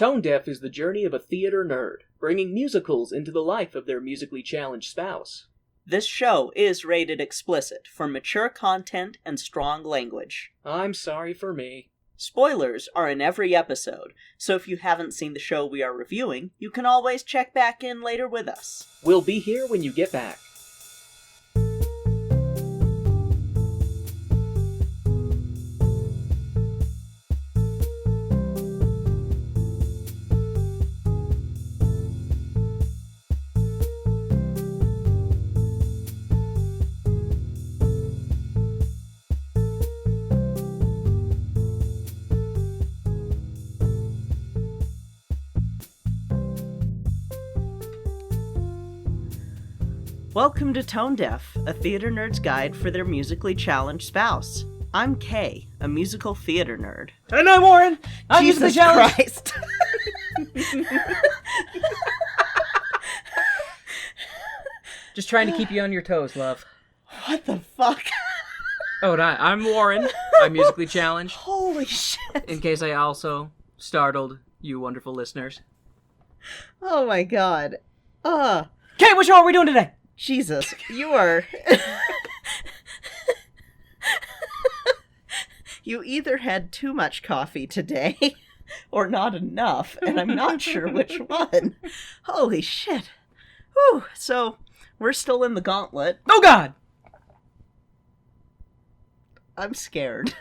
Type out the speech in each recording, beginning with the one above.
Tone Deaf is the journey of a theater nerd, bringing musicals into the life of their musically challenged spouse. This show is rated explicit for mature content and strong language. I'm sorry for me. Spoilers are in every episode, so if you haven't seen the show we are reviewing, you can always check back in later with us. We'll be here when you get back. Welcome to Tone Deaf, a theater nerd's guide for their musically challenged spouse. I'm Kay, a musical theater nerd. And I'm Warren. I'm Jesus musically challenged. Christ. Just trying to keep you on your toes, love. What the fuck? Oh, and I'm Warren. I'm musically challenged. Holy shit. In case I also startled you wonderful listeners. Oh my god. Okay, which show are we doing today? Jesus, you are... You either had too much coffee today, or not enough, and I'm not sure which one. Holy shit. Whew, so, we're still in the Gauntlet. Oh god! I'm scared.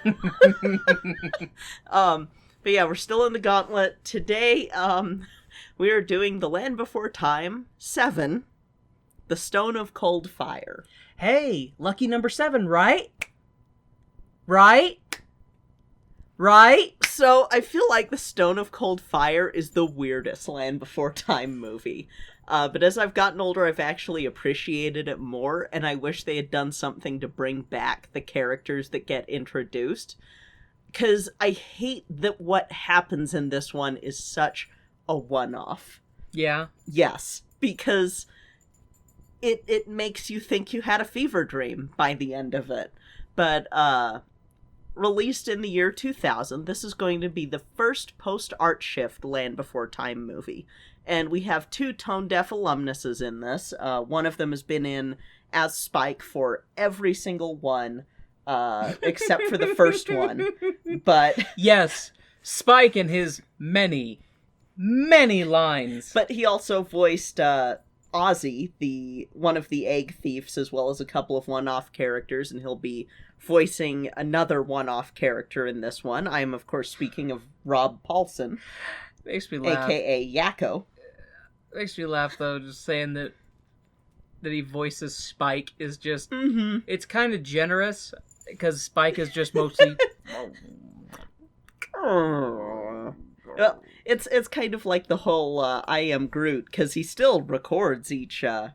But yeah, we're still in the Gauntlet. Today, we are doing the Land Before Time VII, The Stone of Cold Fire. Hey, lucky number 7, right? Right? Right? So, I feel like The Stone of Cold Fire is the weirdest Land Before Time movie. But as I've gotten older, I've actually appreciated it more, and I wish they had done something to bring back the characters that get introduced. Because I hate that what happens in this one is such a one-off. Yeah. Yes, because it makes you think you had a fever dream by the end of it. But, released in the year 2000, this is going to be the first post-art shift Land Before Time movie. And we have 2 tone-deaf alumnuses in this. One of them has been in as Spike for every single one, except for the first one. But yes, Spike and his many lines. But he also voiced Ozzy, one of the egg thieves, as well as a couple of one-off characters, and he'll be voicing another one-off character in this one. I am, of course, speaking of Rob Paulson. Makes me laugh. A.k.a. Yakko. Makes me laugh, though, just saying that he voices Spike is just... Mm-hmm. It's kind of generous, because Spike is just mostly... Well, it's kind of like the whole I Am Groot, because he still records each in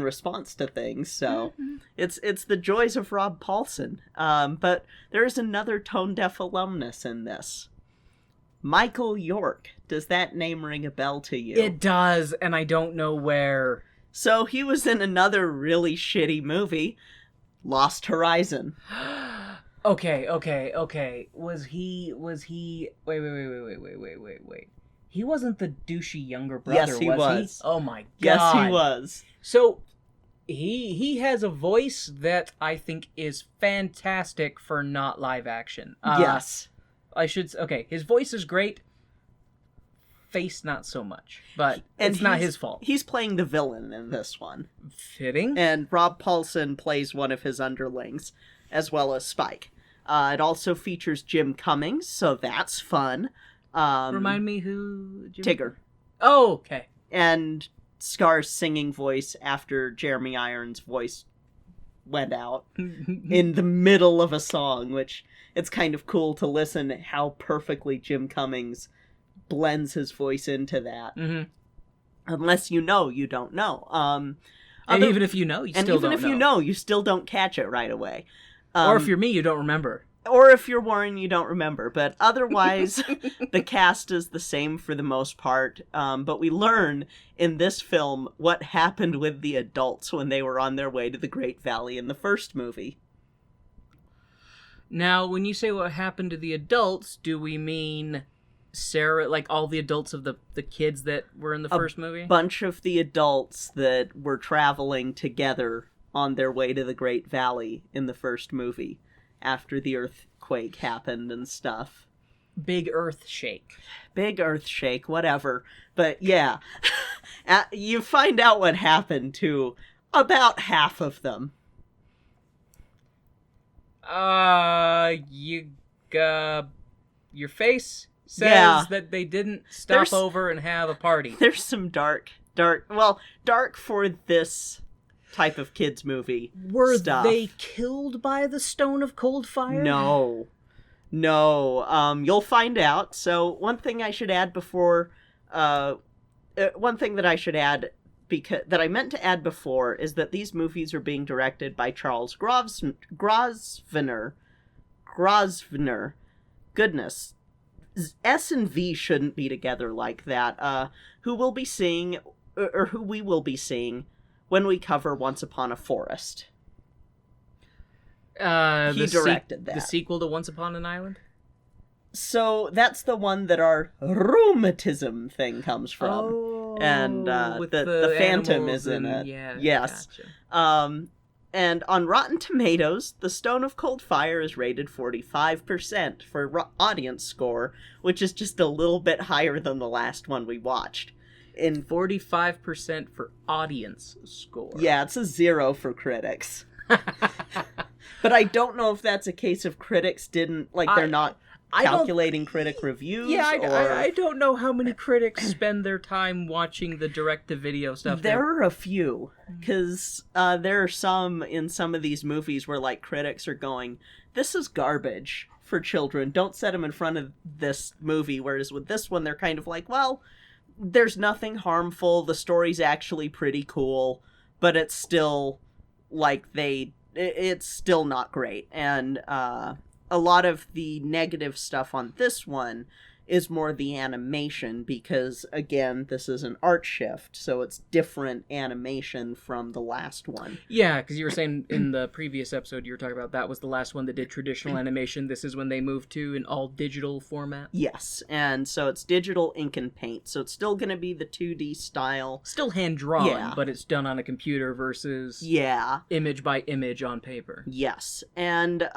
response to things, so it's the joys of Rob Paulson. But there's another tone-deaf alumnus in this. Michael York. Does that name ring a bell to you? It does, and I don't know where. So he was in another really shitty movie, Lost Horizon. Okay. Was he... Wait. He wasn't the douchey younger brother, yes, he was. Oh my god. Yes, he was. So, he has a voice that I think is fantastic for not live action. Yes. His voice is great. Face not so much, but it's not his fault. He's playing the villain in this one. Fitting. And Rob Paulson plays one of his underlings, as well as Spike. It also features Jim Cummings, so that's fun. Remind me who... Tigger. Oh, okay. And Scar's singing voice after Jeremy Irons' voice went out in the middle of a song, which it's kind of cool to listen how perfectly Jim Cummings blends his voice into that. Mm-hmm. Unless you know, you don't know. And even if you know, you still don't know. And even if you know, you still don't catch it right away. Or if you're me, you don't remember. Or if you're Warren, you don't remember. But otherwise, the cast is the same for the most part. But we learn in this film what happened with the adults when they were on their way to the Great Valley in the first movie. Now, when you say what happened to the adults, do we mean Sarah, like all the adults of the kids that were in the first movie? Bunch of the adults that were traveling together on their way to the Great Valley in the first movie after the earthquake happened and stuff. Big earth shake. Big earth shake, whatever. But yeah, you find out what happened to about half of them. Your face says that they didn't stop over and have a party. There's some dark for this type of kids movie Were stuff. they killed by the Stone of Cold Fire? No. You'll find out. So one thing I should add before, that I meant to add before is that these movies are being directed by Charles Grosvenor. Goodness. S and V shouldn't be together like that. Who we will be seeing when we cover Once Upon a Forest. He directed that. The sequel to Once Upon an Island? So that's the one that our rheumatism thing comes from. Oh, and the Phantom is in it. Yeah, yes. Gotcha. And on Rotten Tomatoes, The Stone of Cold Fire is rated 45% for audience score, which is just a little bit higher than the last one we watched. In 45% for audience score. Yeah, it's a 0 for critics. But I don't know if that's a case of critics didn't, they're not calculating critic reviews. Yeah, I don't know how many critics spend their time watching the direct-to-video stuff. There are a few, because there are some in some of these movies where, critics are going, this is garbage for children, don't set them in front of this movie, whereas with this one, they're kind of like, well, there's nothing harmful, the story's actually pretty cool, but it's still, it's still not great, and, a lot of the negative stuff on this one is more the animation because, again, this is an art shift, so it's different animation from the last one. Yeah, because you were saying in the previous episode you were talking about that was the last one that did traditional animation. This is when they moved to an all-digital format. Yes, and so it's digital ink and paint, so it's still going to be the 2D style. Still hand-drawn, but it's done on a computer versus image by image on paper. Yes, and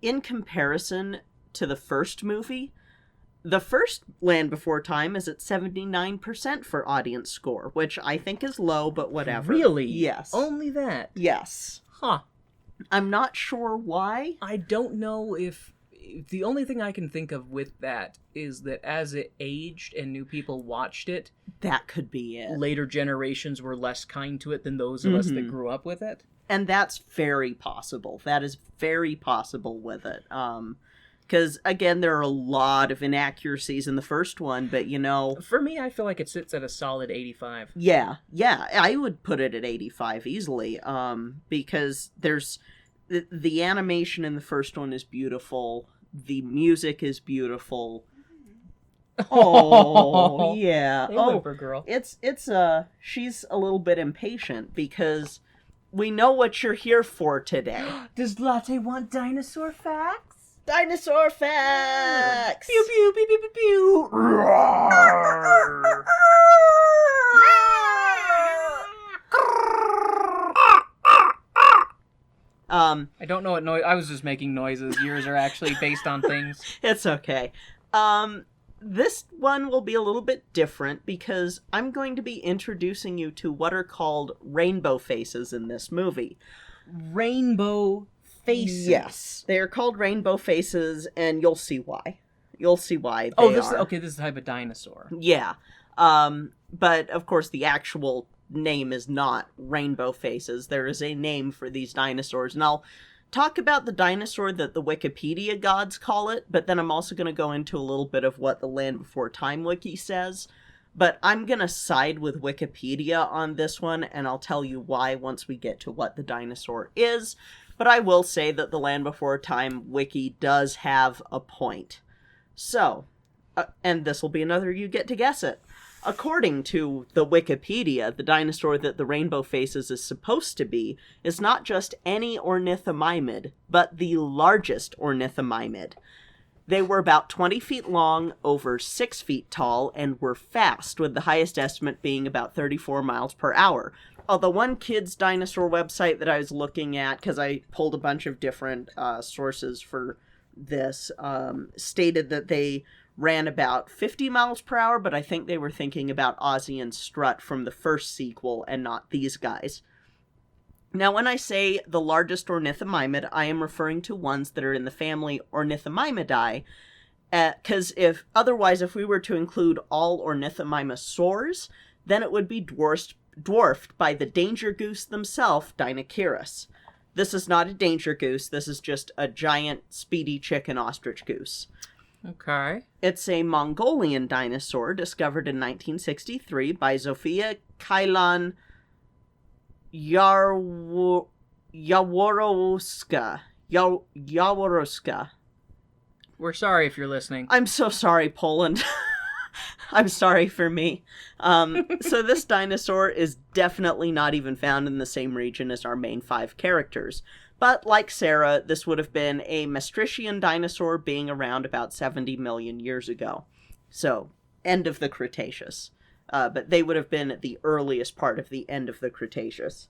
in comparison to the first movie, the first Land Before Time is at 79% for audience score, which I think is low, but whatever. Really? Yes. Only that? Yes. Huh. I'm not sure why. I don't know if... The only thing I can think of with that is that as it aged and new people watched it... That could be it. Later generations were less kind to it than those of us that grew up with it. And that's very possible. That is very possible with it. Because, again, there are a lot of inaccuracies in the first one, but, For me, I feel like it sits at a solid 85. Yeah, I would put it at 85 easily, because there's... The animation in the first one is beautiful. The music is beautiful. Oh, yeah. Girl. She's a little bit impatient, because... We know what you're here for today. Does Latte want dinosaur facts? Dinosaur facts! Pew pew pew pew pew pew! I don't know what noise... I was just making noises. Yours are actually based on things. It's okay. This one will be a little bit different because I'm going to be introducing you to what are called rainbow faces in this movie. Rainbow faces? Yes. They are called rainbow faces, and you'll see why. This is the type of dinosaur. Yeah. But, of course, the actual name is not rainbow faces. There is a name for these dinosaurs, and I'll talk about the dinosaur that the Wikipedia gods call it, but then I'm also going to go into a little bit of what the Land Before Time wiki says. But I'm going to side with Wikipedia on this one, and I'll tell you why once we get to what the dinosaur is. But I will say that the Land Before Time wiki does have a point. So, and this will be another you get to guess it. According to the Wikipedia, the dinosaur that the rainbow faces is supposed to be is not just any ornithomimid, but the largest ornithomimid. They were about 20 feet long, over 6 feet tall, and were fast, with the highest estimate being about 34 miles per hour. Although one kid's dinosaur website that I was looking at, because I pulled a bunch of different sources for this, stated that they ran about 50 miles per hour, but I think they were thinking about Ozzy and Strut from the first sequel and not these guys. Now, when I say the largest ornithomimid, I am referring to ones that are in the family Ornithomimidae, because if we were to include all ornithomimosaurs, then it would be dwarfed by the danger goose themselves, Dinocheirus. This is not a danger goose, this is just a giant, speedy chicken ostrich goose. Okay. It's a Mongolian dinosaur discovered in 1963 by Zofia Kailan Yaworowska. We're sorry if you're listening. I'm so sorry, Poland. I'm sorry for me. So this dinosaur is definitely not even found in the same region as our main 5 characters. But like Sarah, this would have been a Maastrichtian dinosaur being around about 70 million years ago. So, end of the Cretaceous. But they would have been at the earliest part of the end of the Cretaceous.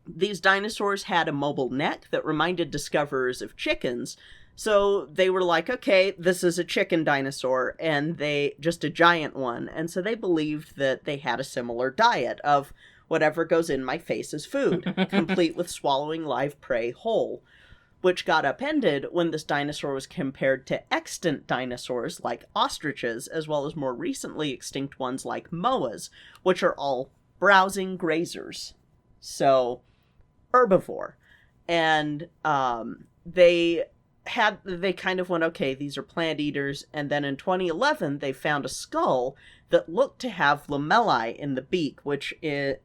These dinosaurs had a mobile neck that reminded discoverers of chickens, so they were like, okay, this is a chicken dinosaur, and just a giant one, and so they believed that they had a similar diet of whatever goes in my face is food, complete with swallowing live prey whole, which got upended when this dinosaur was compared to extant dinosaurs like ostriches, as well as more recently extinct ones like moas, which are all browsing grazers. So, herbivore. And they kind of went, okay, these are plant eaters, and then in 2011 they found a skull that looked to have lamellae in the beak, which in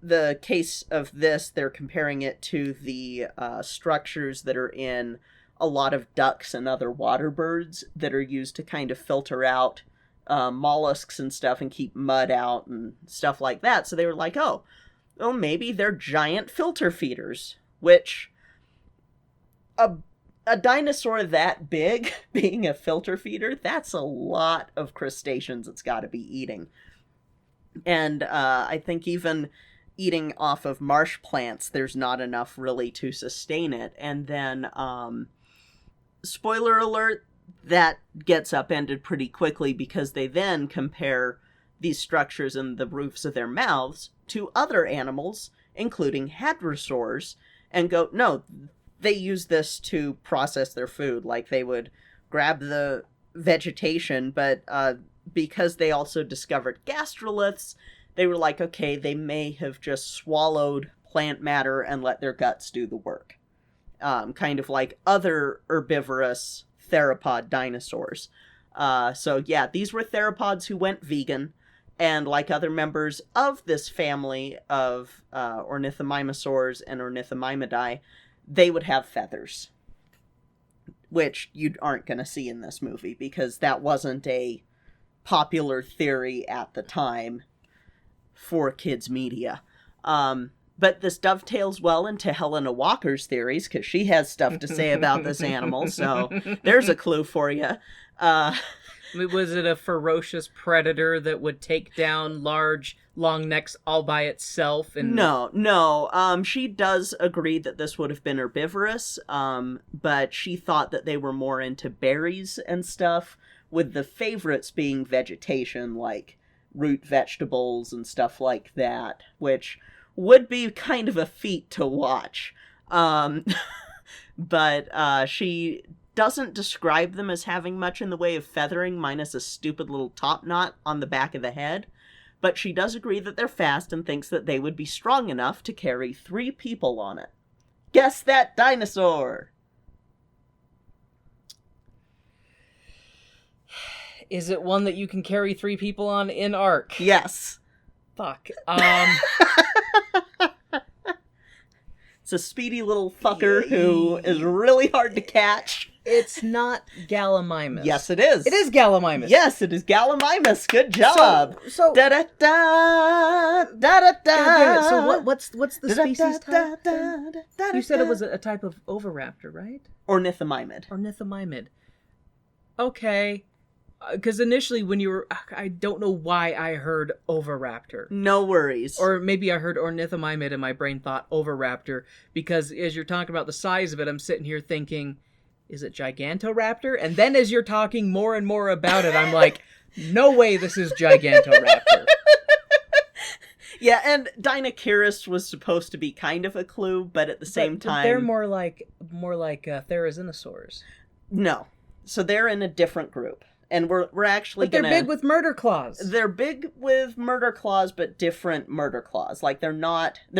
the case of this, they're comparing it to the structures that are in a lot of ducks and other water birds that are used to kind of filter out mollusks and stuff and keep mud out and stuff like that. So they were like, oh, well, maybe they're giant filter feeders, which a dinosaur that big being a filter feeder, that's a lot of crustaceans it's got to be eating. And I think even eating off of marsh plants, there's not enough really to sustain it. And then, spoiler alert, that gets upended pretty quickly because they then compare these structures in the roofs of their mouths to other animals, including hadrosaurs, and go, no, they use this to process their food. Like, they would grab the vegetation, but because they also discovered gastroliths, they were like, okay, they may have just swallowed plant matter and let their guts do the work. Kind of like other herbivorous theropod dinosaurs. So yeah, these were theropods who went vegan, and like other members of this family of ornithomimosaurs and ornithomimidae, they would have feathers, which you aren't going to see in this movie because that wasn't a popular theory at the time for kids media. But this dovetails well into Helena Walker's theories, because she has stuff to say about this animal, so there's a clue for you. Was it a ferocious predator that would take down large, long necks all by itself? And No. She does agree that this would have been herbivorous, but she thought that they were more into berries and stuff, with the favorites being vegetation, like root vegetables and stuff like that, which would be kind of a feat to watch. But she doesn't describe them as having much in the way of feathering, minus a stupid little top knot on the back of the head. But she does agree that they're fast and thinks that they would be strong enough to carry 3 people on it. Guess that dinosaur! Is it one that you can carry 3 people on in Ark? Yes. Fuck. It's a speedy little fucker who is really hard to catch. It's not Gallimimus. Yes, it is. It is Gallimimus. Yes, it is Gallimimus. Good job. So da da da da da da. God damn it. So what's the species type? You said it was a type of oviraptor, right? Ornithomimid. Ornithomimid. Okay. Because initially when you were... I don't know why I heard oviraptor. No worries. Or maybe I heard ornithomimid and my brain thought oviraptor. Because as you're talking about the size of it, I'm sitting here thinking, is it Gigantoraptor? And then as you're talking more and more about it, I'm like, no way this is Gigantoraptor. Yeah, and Deinonychus was supposed to be kind of a clue, but at the same time... they're more like Therizinosaurs. No. So they're in a different group. And we're actually But they're big with murder claws. They're big with murder claws, but different murder claws. Like, they're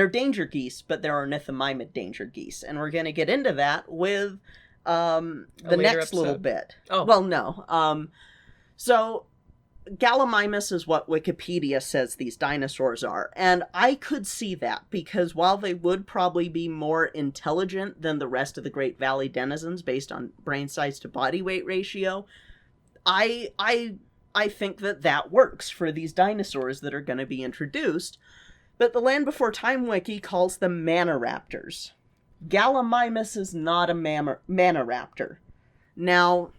danger geese, but they're ornithomimid danger geese. And we're going to get into that with the next episode. little bit. Oh. Well, no. So, Gallimimus is what Wikipedia says these dinosaurs are. And I could see that, because while they would probably be more intelligent than the rest of the Great Valley denizens based on brain size to body weight ratio, I think that works for these dinosaurs that are going to be introduced, but the Land Before Time wiki calls them maniraptors. Gallimimus is not a maniraptor. Now,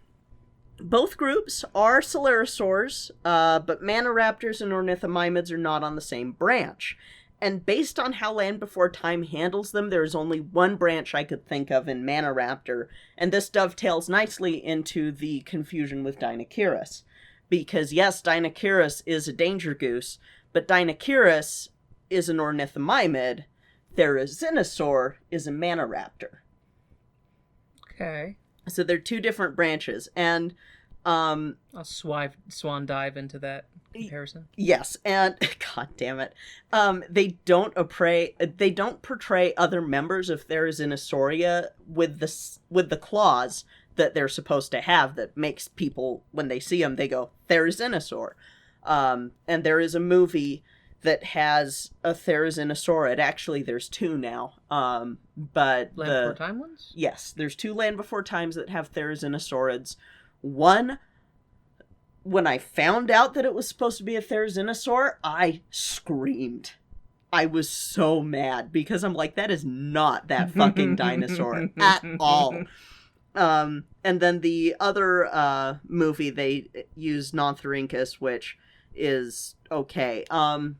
both groups are Celerasaurs, but maniraptors and ornithomimids are not on the same branch. And based on how Land Before Time handles them, there is only one branch I could think of in Maniraptor, and this dovetails nicely into the confusion with Deinonychus. Because yes, Deinonychus is a danger goose, but Deinonychus is an ornithomimid. Therizinosaur is a Maniraptor. Okay. So they're two different branches, and I'll swan dive into that comparison. Yes, and god damn it, they don't portray other members of Therizinosaura with the claws that they're supposed to have that makes people, when they see them, they go Therizinosaur. And there is a movie that has a Therizinosaur. Actually, there's two now. But Land Before Time ones? Yes, there's two Land Before Times that have Therizinosaurids. One, when I found out that it was supposed to be a Therizinosaur, I screamed. I was so mad because I'm like, that is not that fucking dinosaur at all. And then the other movie, they use Nonthorhynchus, which is okay. And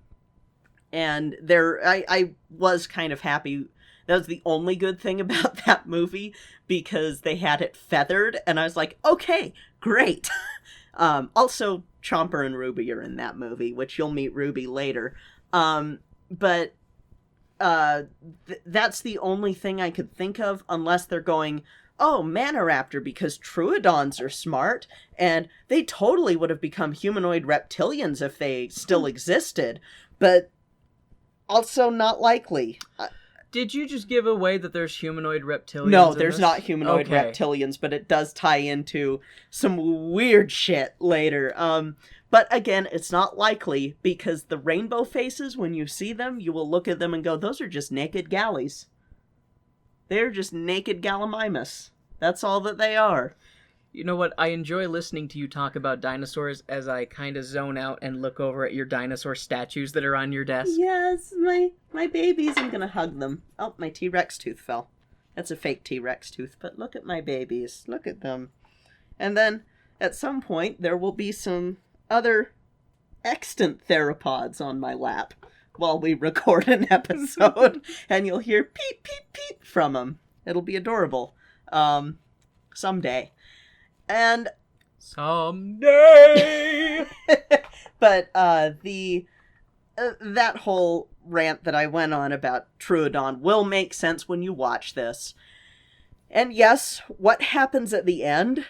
I was kind of happy. That was the only good thing about that movie, because they had it feathered, and I was like, okay, great. Also, Chomper and Ruby are in that movie, which you'll meet Ruby later. But that's the only thing I could think of, unless they're going, oh, Maniraptor, because Troodons are smart, and they totally would have become humanoid reptilians if they still existed, but also not likely. Did you just give away that there's humanoid reptilians? No, there's not humanoid Okay. reptilians, but it does tie into some weird shit later. But again, it's not likely, because the rainbow faces, when you see them, you will look at them and go, those are just naked galleys. They're just naked Gallimimus. That's all that they are. You know what? I enjoy listening to you talk about dinosaurs as I kind of zone out and look over at your dinosaur statues that are on your desk. Yes, my babies. I'm gonna hug them. Oh, my T-Rex tooth fell. That's a fake T-Rex tooth, but look at my babies. Look at them. And then, at some point, there will be some other extant theropods on my lap while we record an episode, and you'll hear peep, peep, peep from them. It'll be adorable. Someday. And someday. But that whole rant that I went on about Troodon will make sense when you watch this. And yes, what happens at the end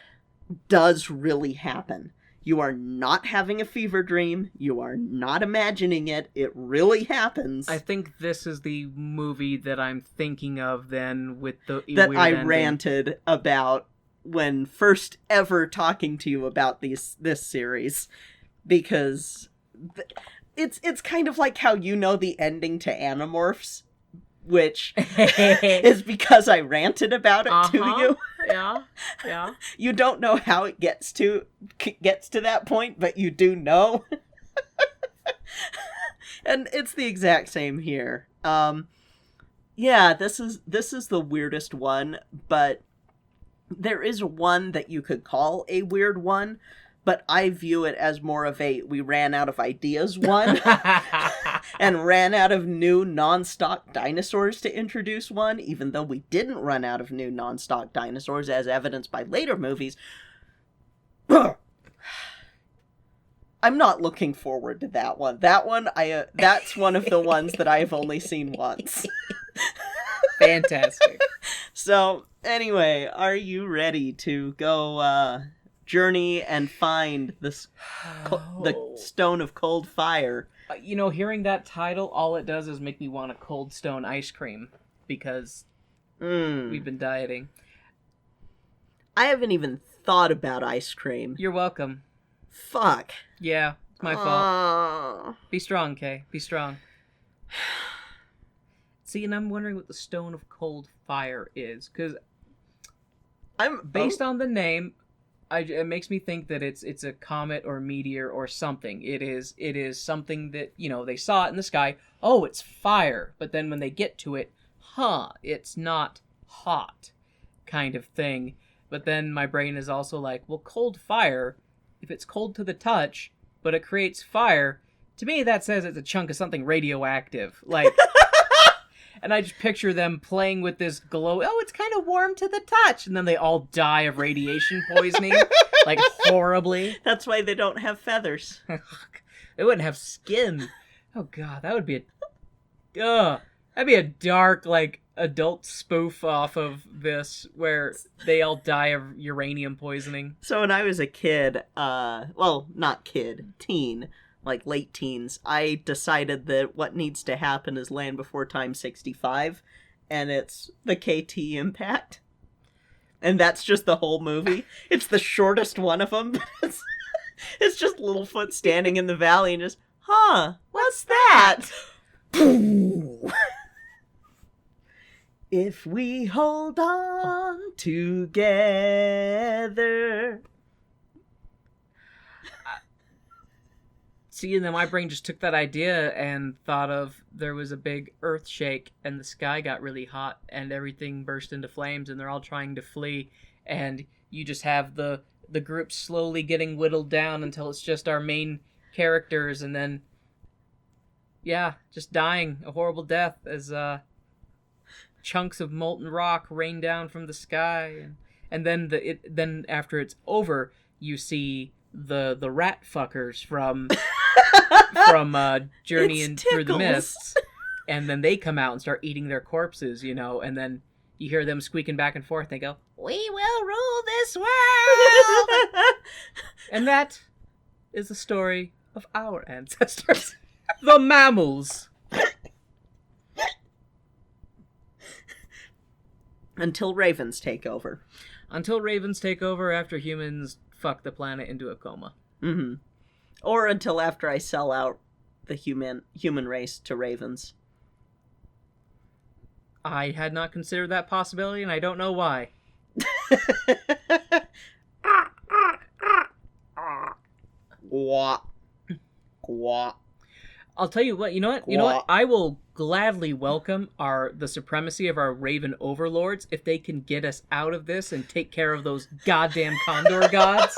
does really happen. You are not having a fever dream. You are not imagining it. It really happens. I think this is the movie that I'm thinking of then, with the that weird I ending. ranted about when first ever talking to you about this series, because it's kind of like how you know the ending to Animorphs, which is because I ranted about it to you. Yeah. You don't know how it gets to that point, but you do know. And it's the exact same here. Yeah, this is the weirdest one, but there is one that you could call a weird one, but I view it as more of a we ran out of ideas one and ran out of new non-stock dinosaurs to introduce one, even though we didn't run out of new non-stock dinosaurs as evidenced by later movies. I'm not looking forward to that one. That one, that's one of the ones that I've only seen once. Fantastic. So, anyway, are you ready to go journey and find this the Stone of Cold Fire? Hearing that title, all it does is make me want a Cold Stone ice cream, because we've been dieting. I haven't even thought about ice cream. You're welcome. Fuck. Yeah, it's my fault. Be strong, Kay. Be strong. See, and I'm wondering what the Stone of Cold Fire is, because based on the name, it makes me think that it's a comet or meteor or something. It is something that, they saw it in the sky. Oh, it's fire. But then when they get to it, it's not hot, kind of thing. But then my brain is also like, well, cold fire, if it's cold to the touch, but it creates fire, to me that says it's a chunk of something radioactive. Like, and I just picture them playing with this glow. Oh, it's kind of warm to the touch. And then they all die of radiation poisoning, like horribly. That's why they don't have feathers. They wouldn't have skin. Oh, God, that would be that'd be a dark, like, adult spoof off of this, where they all die of uranium poisoning. So when I was a kid, well, not kid, teen, like late teens, I decided that what needs to happen is Land Before Time 65, and it's the KT impact. And that's just the whole movie. It's the shortest one of them, but it's just Littlefoot standing in the valley and just, what's that? If we hold on together. See, and then my brain just took that idea and thought of there was a big earth shake and the sky got really hot and everything burst into flames and they're all trying to flee, and you just have the group slowly getting whittled down until it's just our main characters, and then just dying a horrible death as chunks of molten rock rain down from the sky, and then then after it's over, you see the rat fuckers from journeying through the mists, and then they come out and start eating their corpses, and then you hear them squeaking back and forth. They go, "We will rule this world," and that is the story of our ancestors, the mammals. Until ravens take over. Until ravens take over after humans fuck the planet into a coma. Mm-hmm. Or until after I sell out the human race to ravens. I had not considered that possibility, and I don't know why. Quack. Quack. I'll tell you what, you know what? I will gladly welcome the supremacy of our raven overlords if they can get us out of this and take care of those goddamn condor gods.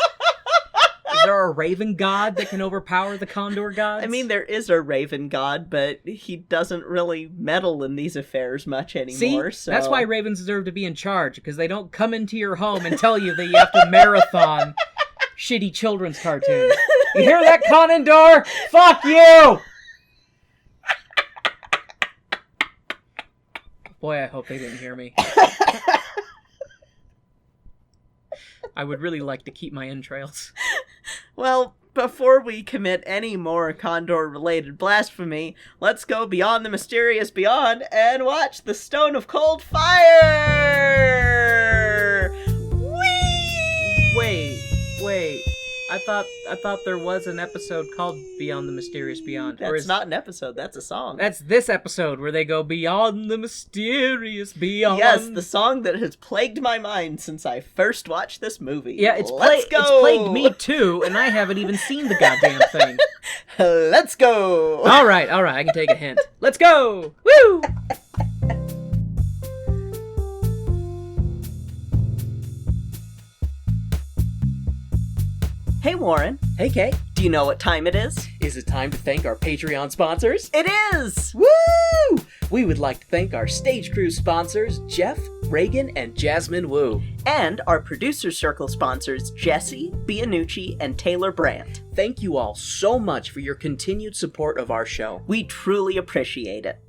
Is there a raven god that can overpower the condor gods? I mean, there is a raven god, but he doesn't really meddle in these affairs much anymore. See? So that's why ravens deserve to be in charge, because they don't come into your home and tell you that you have to marathon shitty children's cartoons. You hear that, Conondor? Fuck you! Boy, I hope they didn't hear me. I would really like to keep my entrails. Well, before we commit any more Condor-related blasphemy, let's go beyond the mysterious beyond and watch the Stone of Cold Fire! Whee! Wait. I thought there was an episode called Beyond the Mysterious Beyond. That's not an episode, that's a song. That's this episode where they go Beyond the Mysterious Beyond. Yes, the song that has plagued my mind since I first watched this movie. Yeah, it's Let's go! It's plagued me too, and I haven't even seen the goddamn thing. Let's go! All right, I can take a hint. Let's go! Woo! Hey Warren. Hey Kay. Do you know what time it is? Is it time to thank our Patreon sponsors? It is! Woo! We would like to thank our Stage Crew sponsors, Jeff, Reagan, and Jasmine Wu. And our Producer Circle sponsors, Jesse, Bianucci, and Taylor Brandt. Thank you all so much for your continued support of our show. We truly appreciate it.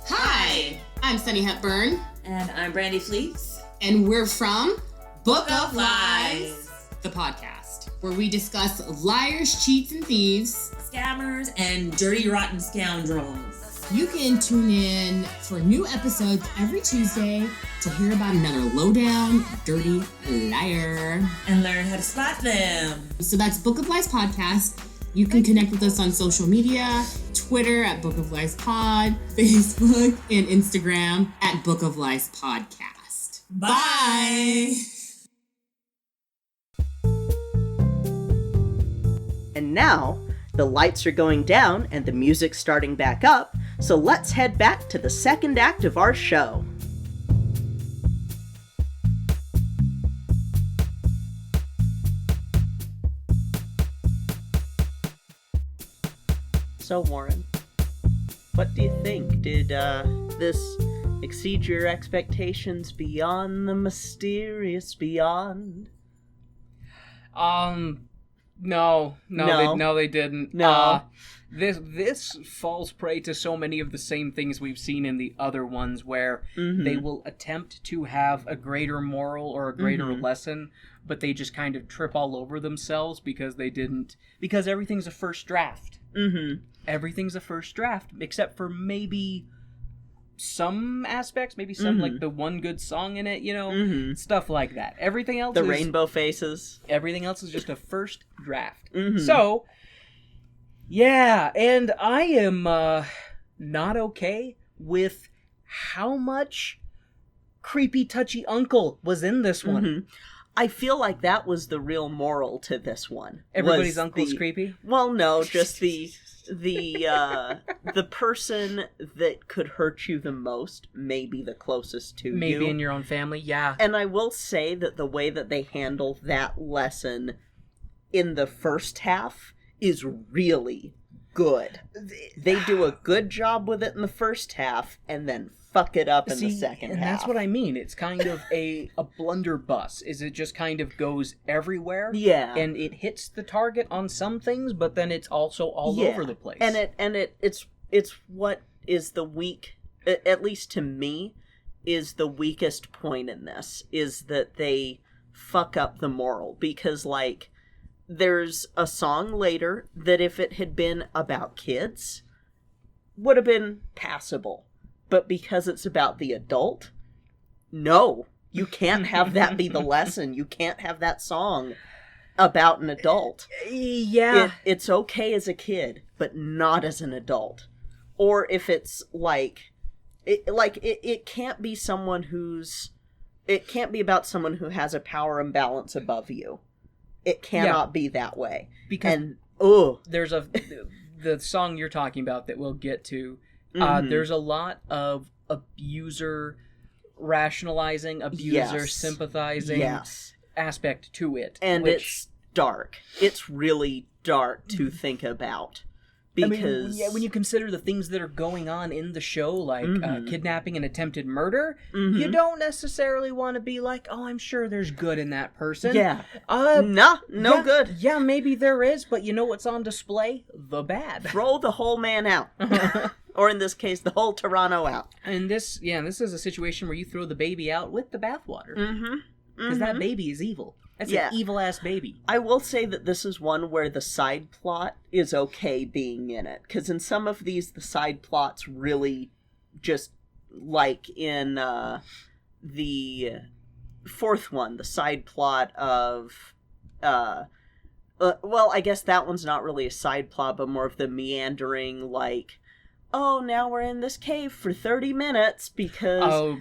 Hi, I'm Sunny Hepburn. And I'm Brandy Fleece. And we're from Book of Lies, the podcast, where we discuss liars, cheats, and thieves, Scammers and dirty, rotten scoundrels. You can tune in for new episodes every Tuesday to hear about another lowdown, dirty liar. And learn how to spot them. So that's Book of Lies Podcast. You can connect with us on social media, Twitter at Book of Lies Pod, Facebook, and Instagram at Book of Lies Podcast. Bye! And now, the lights are going down and the music's starting back up, so let's head back to the second act of our show. So, Warren, what do you think? Did this exceed your expectations beyond the mysterious beyond? No, they didn't. No. This falls prey to so many of the same things we've seen in the other ones, where they will attempt to have a greater moral or a greater lesson, but they just kind of trip all over themselves because everything's a first draft. Everything's a first draft, except for maybe some aspects, maybe some like the one good song in it, stuff like that. Everything else, the rainbow faces. Everything else is just a first draft. So, yeah, and I am not okay with how much creepy, touchy uncle was in this one. I feel like that was the real moral to this one. Everybody's uncle's creepy? Well, no, just the person that could hurt you the most, maybe the closest to you. Maybe in your own family, yeah. And I will say that the way that they handle that lesson in the first half is really good. They do a good job with it in the first half, and then fuck it up in the second half. And that's what I mean. It's kind of a blunderbuss. Is it just kind of goes everywhere? Yeah. And it hits the target on some things, but then it's also all over the place. And it's what is the weak, at least to me, is the weakest point in this, is that they fuck up the moral. Because, like, there's a song later that if it had been about kids, would have been passable. But because it's about the adult, no, you can't have that be the lesson. You can't have that song about an adult. Yeah. It's okay as a kid, but not as an adult. Or if it's it can't be someone it can't be about someone who has a power imbalance above you. It cannot be that way. Because there's the song you're talking about that we'll get to. There's a lot of abuser rationalizing, abuser sympathizing aspect to it. And it's dark. It's really dark to think about. Because when you consider the things that are going on in the show, like kidnapping and attempted murder, you don't necessarily want to be like, oh, I'm sure there's good in that person. Yeah. No good. Yeah, maybe there is, but you know what's on display? The bad. Throw the whole man out. Or in this case, the whole Toronto out. And this is a situation where you throw the baby out with the bathwater. Because that baby is evil. That's an evil-ass baby. I will say that this is one where the side plot is okay being in it. Because in some of these, the side plots really just, like in the fourth one, the side plot of well, I guess that one's not really a side plot, but more of the meandering, like, oh, now we're in this cave for 30 minutes because,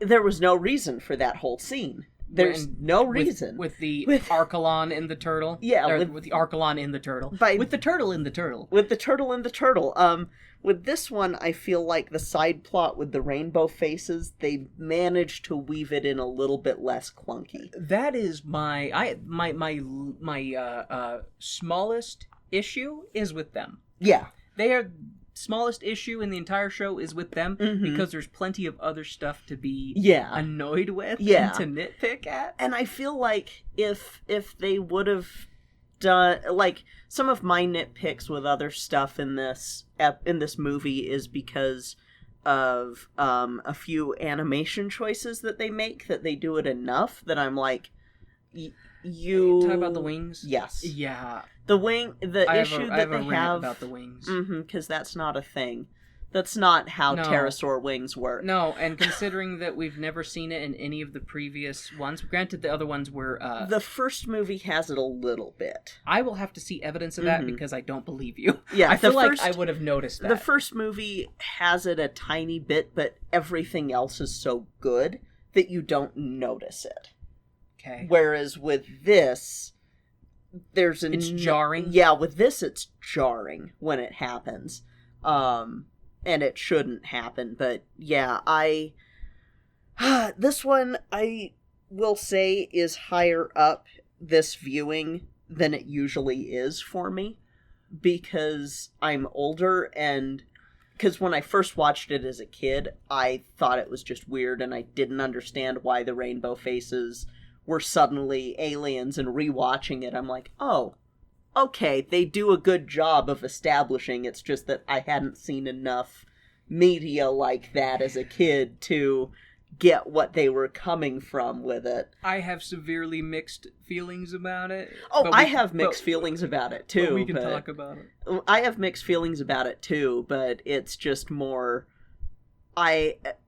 there was no reason for that whole scene. There's no reason. With the Archelon in the turtle? Yeah. With the Archelon in the turtle. With the turtle in the turtle. With the turtle in the turtle. With this one, I feel like the side plot with the rainbow faces, they managed to weave it in a little bit less clunky. That is my smallest issue is with them. Yeah. They are smallest issue in the entire show is with them because there's plenty of other stuff to be annoyed with and to nitpick at. And I feel like if they would have done, like, some of my nitpicks with other stuff in this movie is because of a few animation choices that they make, that they do it enough that I'm like, you talk about the wings? Yes. Yeah. The issue that they have about the wings. Because that's not a thing. That's not how pterosaur wings work. No, and considering that we've never seen it in any of the previous ones, granted the other ones were... the first movie has it a little bit. I will have to see evidence of that because I don't believe you. Yeah, I feel like I would have noticed that. The first movie has it a tiny bit, but everything else is so good that you don't notice it. Okay. Whereas with this... It's jarring? Yeah, with this it's jarring when it happens. And it shouldn't happen, but yeah, this one, I will say, is higher up this viewing than it usually is for me, because I'm older, and because when I first watched it as a kid, I thought it was just weird, and I didn't understand why the rainbow faces were suddenly aliens, and rewatching it, I'm like, oh, okay, they do a good job of establishing. It's just that I hadn't seen enough media like that as a kid to get what they were coming from with it. I have severely mixed feelings about it. Oh, I have mixed feelings about it, too. But we can talk about it. I have mixed feelings about it, too, but it's just more...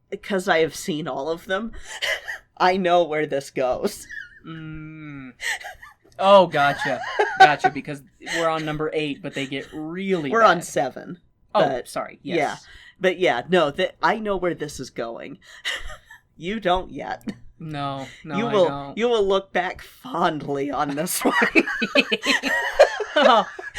Because I have seen all of them... I know where this goes. Oh, gotcha. Gotcha, because we're on number 8, but they get really We're bad. on 7. Oh, sorry, yes. Yeah. But yeah, no, I know where this is going. You don't yet. No, I don't. You will look back fondly on this one.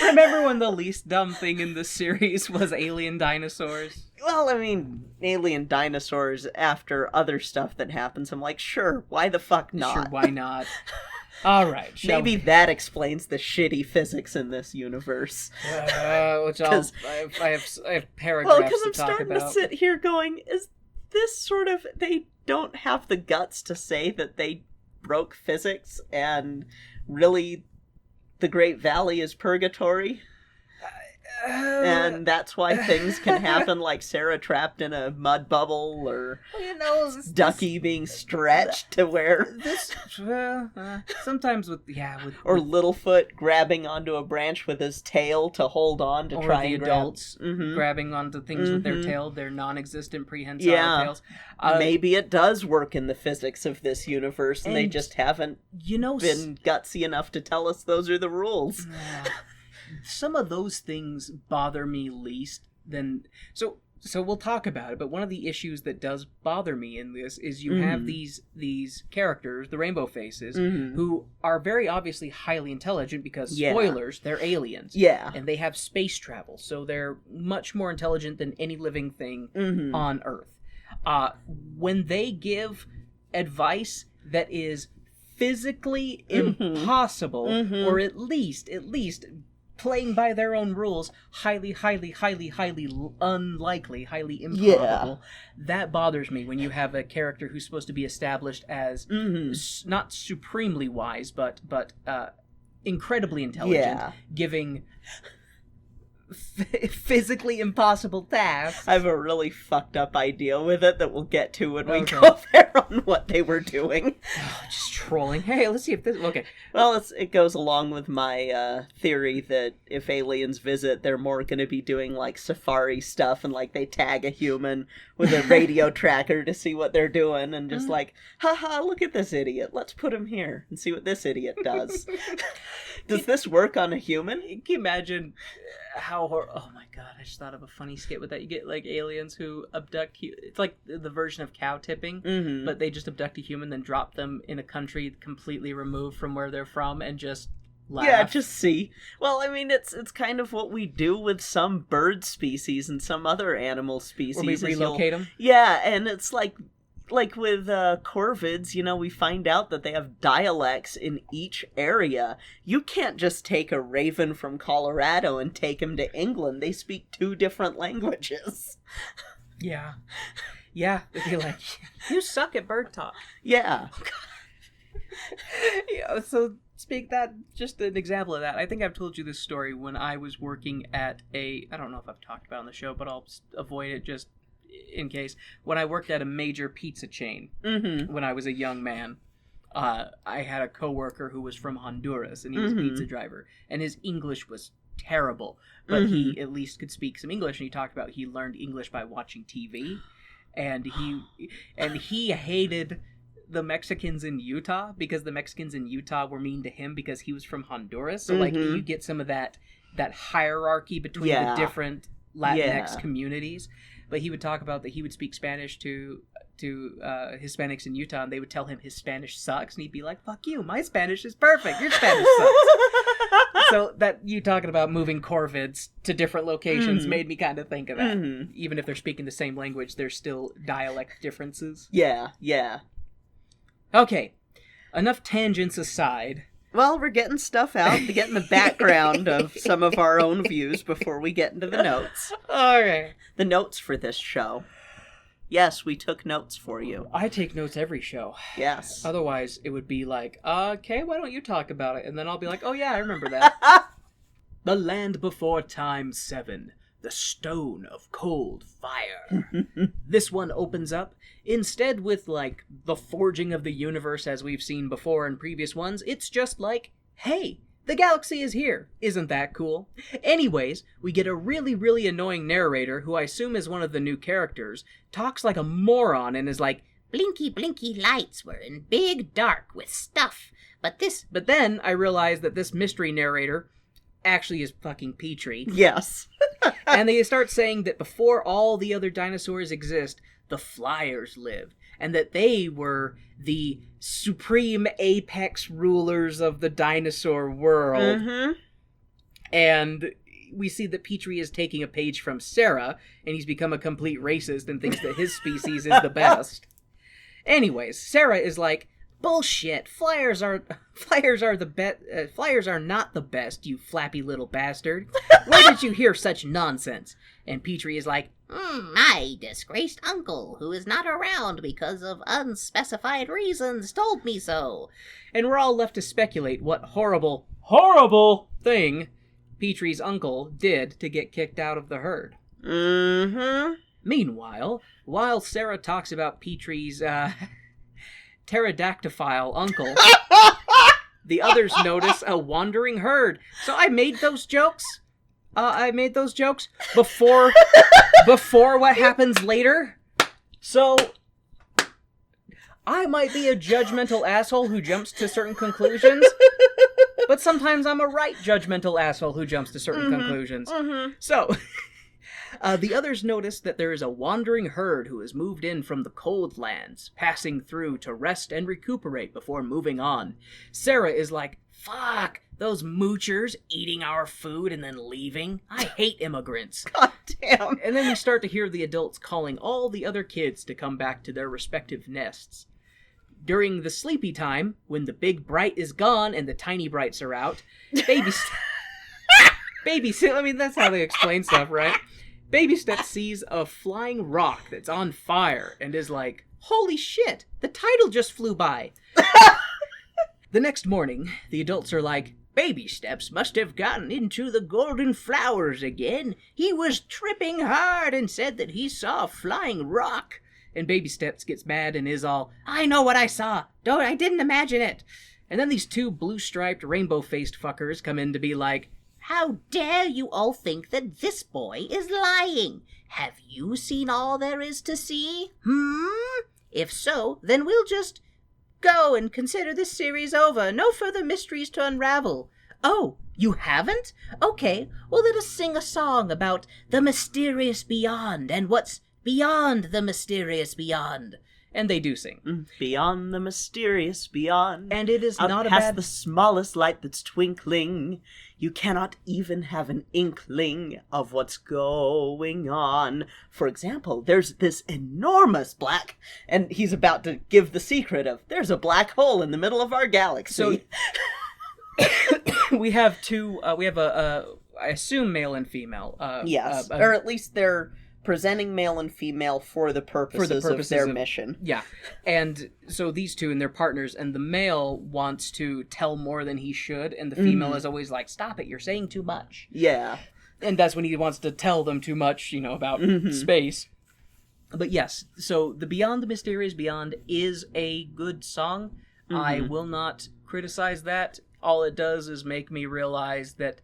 Remember when the least dumb thing in this series was alien dinosaurs? Well, I mean, alien dinosaurs after other stuff that happens, I'm like, sure, why the fuck not? Sure, why not? All right, maybe that explains the shitty physics in this universe. Which I have paragraphs to talk about. Well, because I'm starting to sit here going, is this sort of... They don't have the guts to say that they broke physics and really the Great Valley is purgatory? And that's why things can happen, like Sarah trapped in a mud bubble, or Ducky being stretched to where sometimes with or Littlefoot grabbing onto a branch with his tail to hold on to try the and adults grabbing onto things with their tail, their non-existent prehensile tails. Maybe it does work in the physics of this universe, and they just haven't been gutsy enough to tell us those are the rules. Some of those things bother me least than... So we'll talk about it, but one of the issues that does bother me in this is you have these characters, the rainbow faces, who are very obviously highly intelligent because, spoilers, they're aliens. Yeah. And they have space travel, so they're much more intelligent than any living thing on Earth. When they give advice that is physically impossible, or at least playing by their own rules, highly unlikely, highly improbable. That bothers me when you have a character who's supposed to be established as not supremely wise, but incredibly intelligent, giving physically impossible tasks. I have a really fucked up idea with it that we'll get to when we Okay. go there on what they were doing. Just trolling. Hey, let's see if this... Okay. Well, it goes along with my theory that if aliens visit, they're more going to be doing, like, safari stuff, and, like, they tag a human with a radio tracker to see what they're doing, and just like, haha, look at this idiot, let's put him here and see what this idiot does. Does this work on a human? Can you imagine how... Oh my god, I just thought of a funny skit with that. You get, like, aliens who abduct... It's like the version of cow tipping, but they just abduct a human, then drop them in a country completely removed from where they're from, and just laugh. Yeah, just see. Well, I mean, it's kind of what we do with some bird species and some other animal species. Where we relocate them? Yeah, and it's like with corvids, you know, we find out that they have dialects in each area. You can't just take a raven from Colorado and take him to England. They speak 2 different languages. Yeah. Yeah, they'd be like, you suck at bird talk. Yeah. Yeah, so just an example of that. I think I've told you this story when I was working at I don't know if I've talked about it on the show, but I'll avoid it just in case. When I worked at a major pizza chain, when I was a young man, I had a coworker who was from Honduras, and he was a pizza driver, and his English was terrible, but he at least could speak some English, and he talked about he learned English by watching TV, and he hated the Mexicans in Utah because the Mexicans in Utah were mean to him because he was from Honduras. So like you get some of that hierarchy between the different Latinx communities. But he would talk about that he would speak Spanish to Hispanics in Utah, and they would tell him his Spanish sucks, and he'd be like, "Fuck you, my Spanish is perfect. Your Spanish sucks." So that you talking about moving corvids to different locations made me kind of think of that. Even if they're speaking the same language, there's still dialect differences. Yeah, yeah. Okay, enough tangents aside. Well, we're getting stuff out to get in the background of some of our own views before we get into the notes. Okay. The notes for this show. Yes, we took notes for you. I take notes every show. Yes. Otherwise, it would be like, okay, why don't you talk about it? And then I'll be like, oh yeah, I remember that. The Land Before Time VII. The Stone of Cold Fire. This one opens up, instead with, like, the forging of the universe as we've seen before in previous ones, it's just like, hey, the galaxy is here. Isn't that cool? Anyways, we get a really, really annoying narrator, who I assume is one of the new characters, talks like a moron and is like, blinky, blinky lights were in big dark with stuff, but then I realize that this mystery narrator actually is fucking Petrie. Yes. And they start saying that before all the other dinosaurs exist, the Flyers lived, and that they were the supreme apex rulers of the dinosaur world. And we see that Petrie is taking a page from Sarah, and he's become a complete racist and thinks that his species is the best. Anyways, Sarah is like, bullshit. Flyers are not the best, you flappy little bastard. Where did you hear such nonsense? And Petrie is like, my disgraced uncle, who is not around because of unspecified reasons, told me so. And we're all left to speculate what horrible thing Petrie's uncle did to get kicked out of the herd. Meanwhile, while Sarah talks about Petrie's pterodactyl uncle, the others notice a wandering herd. So I made those jokes. Before what happens later. So I might be a judgmental asshole who jumps to certain conclusions, but sometimes I'm a right judgmental asshole who jumps to certain conclusions. So the others notice that there is a wandering herd who has moved in from the cold lands, passing through to rest and recuperate before moving on. Sarah is like, fuck, those moochers eating our food and then leaving. I hate immigrants. God damn. And then we start to hear the adults calling all the other kids to come back to their respective nests. During the sleepy time, when the big bright is gone and the tiny brights are out, baby I mean, that's how they explain stuff, right? Baby Step sees a flying rock that's on fire and is like, holy shit, the title just flew by. The next morning, the adults are like, Baby Steps must have gotten into the golden flowers again. He was tripping hard and said that he saw a flying rock. And Baby Steps gets mad and is all, I know what I saw. I didn't imagine it. And then these two blue-striped, rainbow-faced fuckers come in to be like, How dare you all think that this boy is lying? Have you seen all there is to see? If so, then we'll just go and consider this series over. No further mysteries to unravel. Oh, you haven't? Okay, well let us sing a song about the mysterious beyond and what's beyond the mysterious beyond. And they do sing. Beyond the mysterious beyond. And it is out not a past bad... the smallest light that's twinkling. You cannot even have an inkling of what's going on. For example, there's this enormous black... And he's about to give the secret of, there's a black hole in the middle of our galaxy. So we have two... we have I assume male and female. Yes, or at least they're presenting male and female for the purposes of their mission. Yeah. And so these two and their partners, and the male wants to tell more than he should, and the female is always like, stop it, you're saying too much. Yeah. And that's when he wants to tell them too much, about space. But yes, so the Beyond the Mysterious Beyond is a good song. I will not criticize that. All it does is make me realize that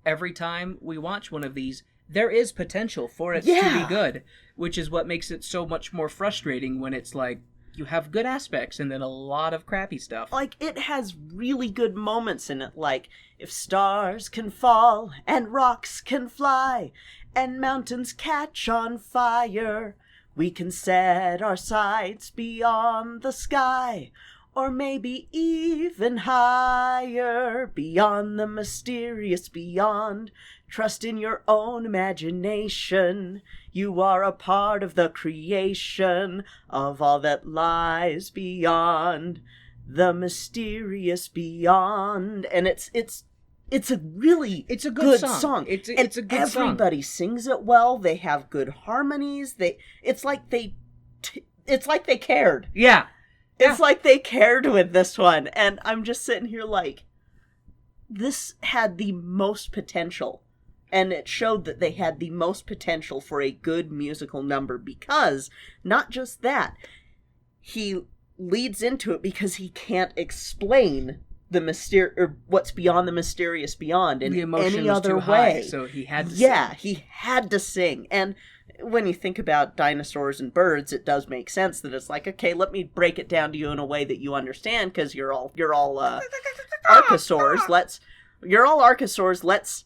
every time we watch one of these, there is potential for it to be good, which is what makes it so much more frustrating when it's like, you have good aspects and then a lot of crappy stuff. Like, it has really good moments in it, like, if stars can fall, and rocks can fly, and mountains catch on fire, we can set our sights beyond the sky, or maybe even higher, beyond the mysterious beyond. Trust in your own imagination. You are a part of the creation of all that lies beyond the mysterious beyond. And it's a good song. It's a good song. Everybody sings it well. They have good harmonies. It's like they cared. Yeah. It's like they cared with this one. And I'm just sitting here like, this had the most potential. And it showed that they had the most potential for a good musical number because, not just that, he leads into it because he can't explain the what's beyond the mysterious beyond in any other way. High, so he had to sing. Yeah, he had to sing. And when you think about dinosaurs and birds, it does make sense that it's like, okay, let me break it down to you in a way that you understand because you're all archosaurs. Let's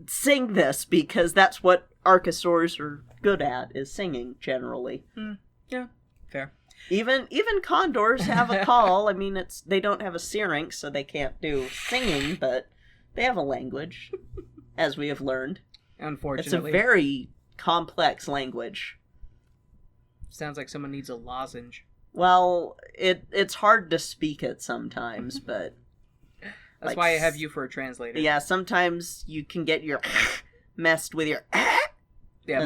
sing this because that's what archosaurs are good at, is singing generally. Yeah, fair. Even condors have a call. I mean, they don't have a syrinx, so they can't do singing, but they have a language, as we have learned. Unfortunately. It's a very complex language. Sounds like someone needs a lozenge. Well, it's hard to speak it sometimes, but... That's why I have you for a translator. Yeah, sometimes you can get your messed with your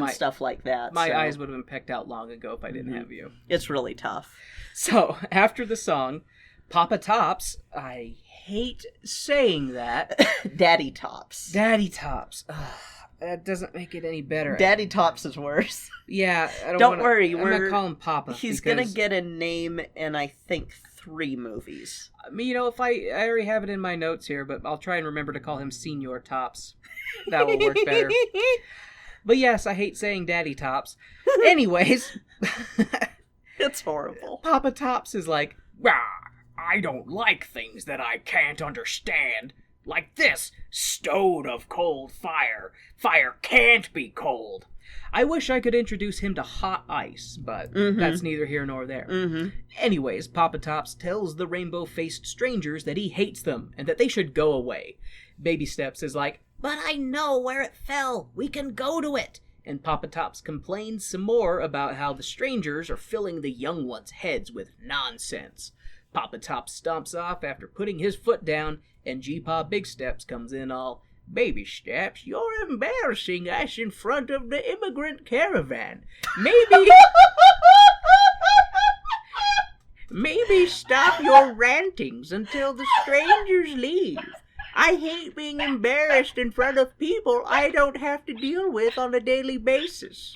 stuff like that. My eyes would have been pecked out long ago if I didn't have you. It's really tough. So, after the song, Papa Tops, I hate saying that. Daddy Tops. Daddy Tops. Ugh, that doesn't make it any better. Daddy Tops is worse. Yeah, don't worry. I'm going to call him Papa. He's going to get a name in, I think, 3 movies. If I already have it in my notes here, but I'll try and remember to call him Senior Tops. That will work better. But yes, I hate saying Daddy Tops. Anyways. It's horrible. Papa Tops is like, I don't like things that I can't understand. Like this, stone of cold fire. Fire can't be cold. I wish I could introduce him to hot ice, but that's neither here nor there. Anyways, Papa Tops tells the rainbow-faced strangers that he hates them and that they should go away. Baby Steps is like, but I know where it fell. We can go to it. And Papa Tops complains some more about how the strangers are filling the young ones' heads with nonsense. Papa Tops stomps off after putting his foot down, and G-Pa Big Steps comes in all, Baby Steps, you're embarrassing us in front of the immigrant caravan. Maybe stop your rantings until the strangers leave. I hate being embarrassed in front of people I don't have to deal with on a daily basis.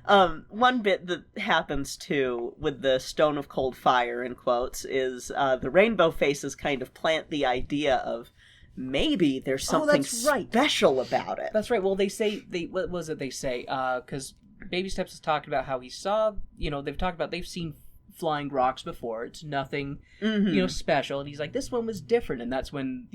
One bit that happens too with the Stone of Cold Fire, in quotes, is the Rainbow Faces kind of plant the idea of maybe there's something special about it. That's right. Well, what was it they say? Because Baby Steps has talked about how he saw, they've seen flying rocks before. It's nothing, special. And he's like, this one was different. And that's when,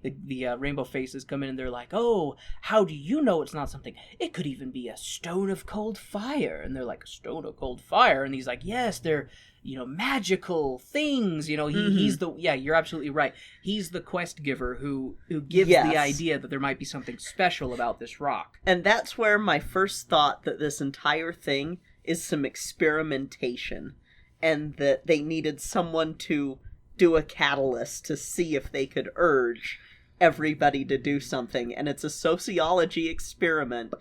the Rainbow Faces come in and they're like, oh, how do you know it's not something? It could even be a stone of cold fire. And they're like, a stone of cold fire? And he's like, yes, they're, magical things. He's you're absolutely right. He's the quest giver who gives the idea that there might be something special about this rock. And that's where my first thought that this entire thing is some experimentation and that they needed someone to do a catalyst to see if they could urge everybody to do something, and it's a sociology experiment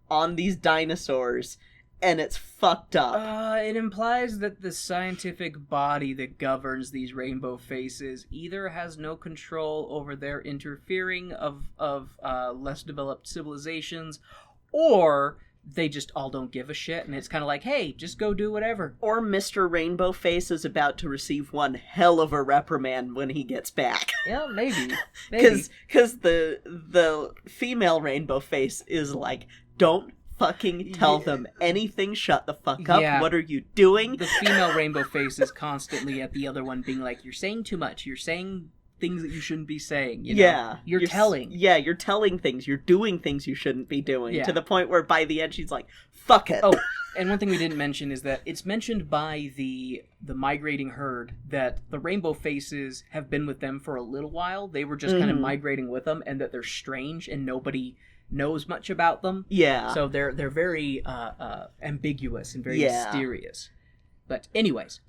on these dinosaurs, and it's fucked up. It implies that the scientific body that governs these Rainbow Faces either has no control over their interfering of less developed civilizations, or they just all don't give a shit, and it's kind of like, hey, just go do whatever. Or Mr. Rainbow Face is about to receive one hell of a reprimand when he gets back. Yeah, maybe. Because the female Rainbow Face is like, don't fucking tell them anything, shut the fuck up, what are you doing? The female Rainbow Face is constantly at the other one being like, you're saying too much, you're saying things that you shouldn't be saying, You're telling. Yeah, you're telling things. You're doing things you shouldn't be doing. To the point where by the end she's like, fuck it. Oh, and one thing we didn't mention is that it's mentioned by the migrating herd that the Rainbow Faces have been with them for a little while. They were just kind of migrating with them, and that they're strange and nobody knows much about them. Yeah. So they're very ambiguous and very mysterious. But anyways,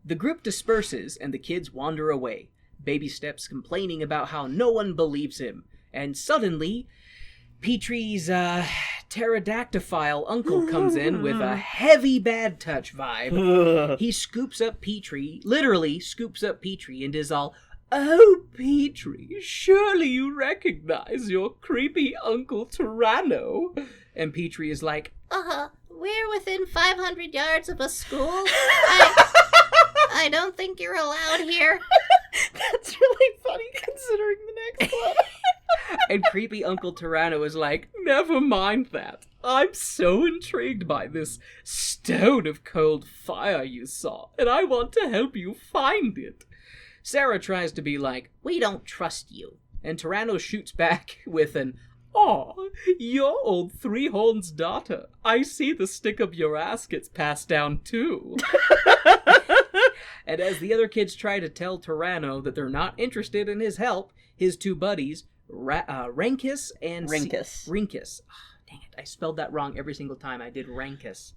the group disperses and the kids wander away. Baby Steps complaining about how no one believes him, and suddenly Petrie's pterodactyl uncle comes in with a heavy bad touch vibe. He scoops up Petrie, literally scoops up Petrie, and is all, oh, Petrie, surely you recognize your creepy Uncle Tyranno. And Petrie is like, we're within 500 yards of a school. I don't think you're allowed here. That's really funny considering the next one. And creepy Uncle Tyranno is like, never mind that. I'm so intrigued by this stone of cold fire you saw, and I want to help you find it. Sarah tries to be like, we don't trust you. And Tyranno shoots back with an, aw, your old three-horns daughter. I see the stick up your ass gets passed down too. And as the other kids try to tell Tyranno that they're not interested in his help, his two buddies, Rankus and Rinkus. Oh, dang it, I spelled that wrong every single time. I did Rankus.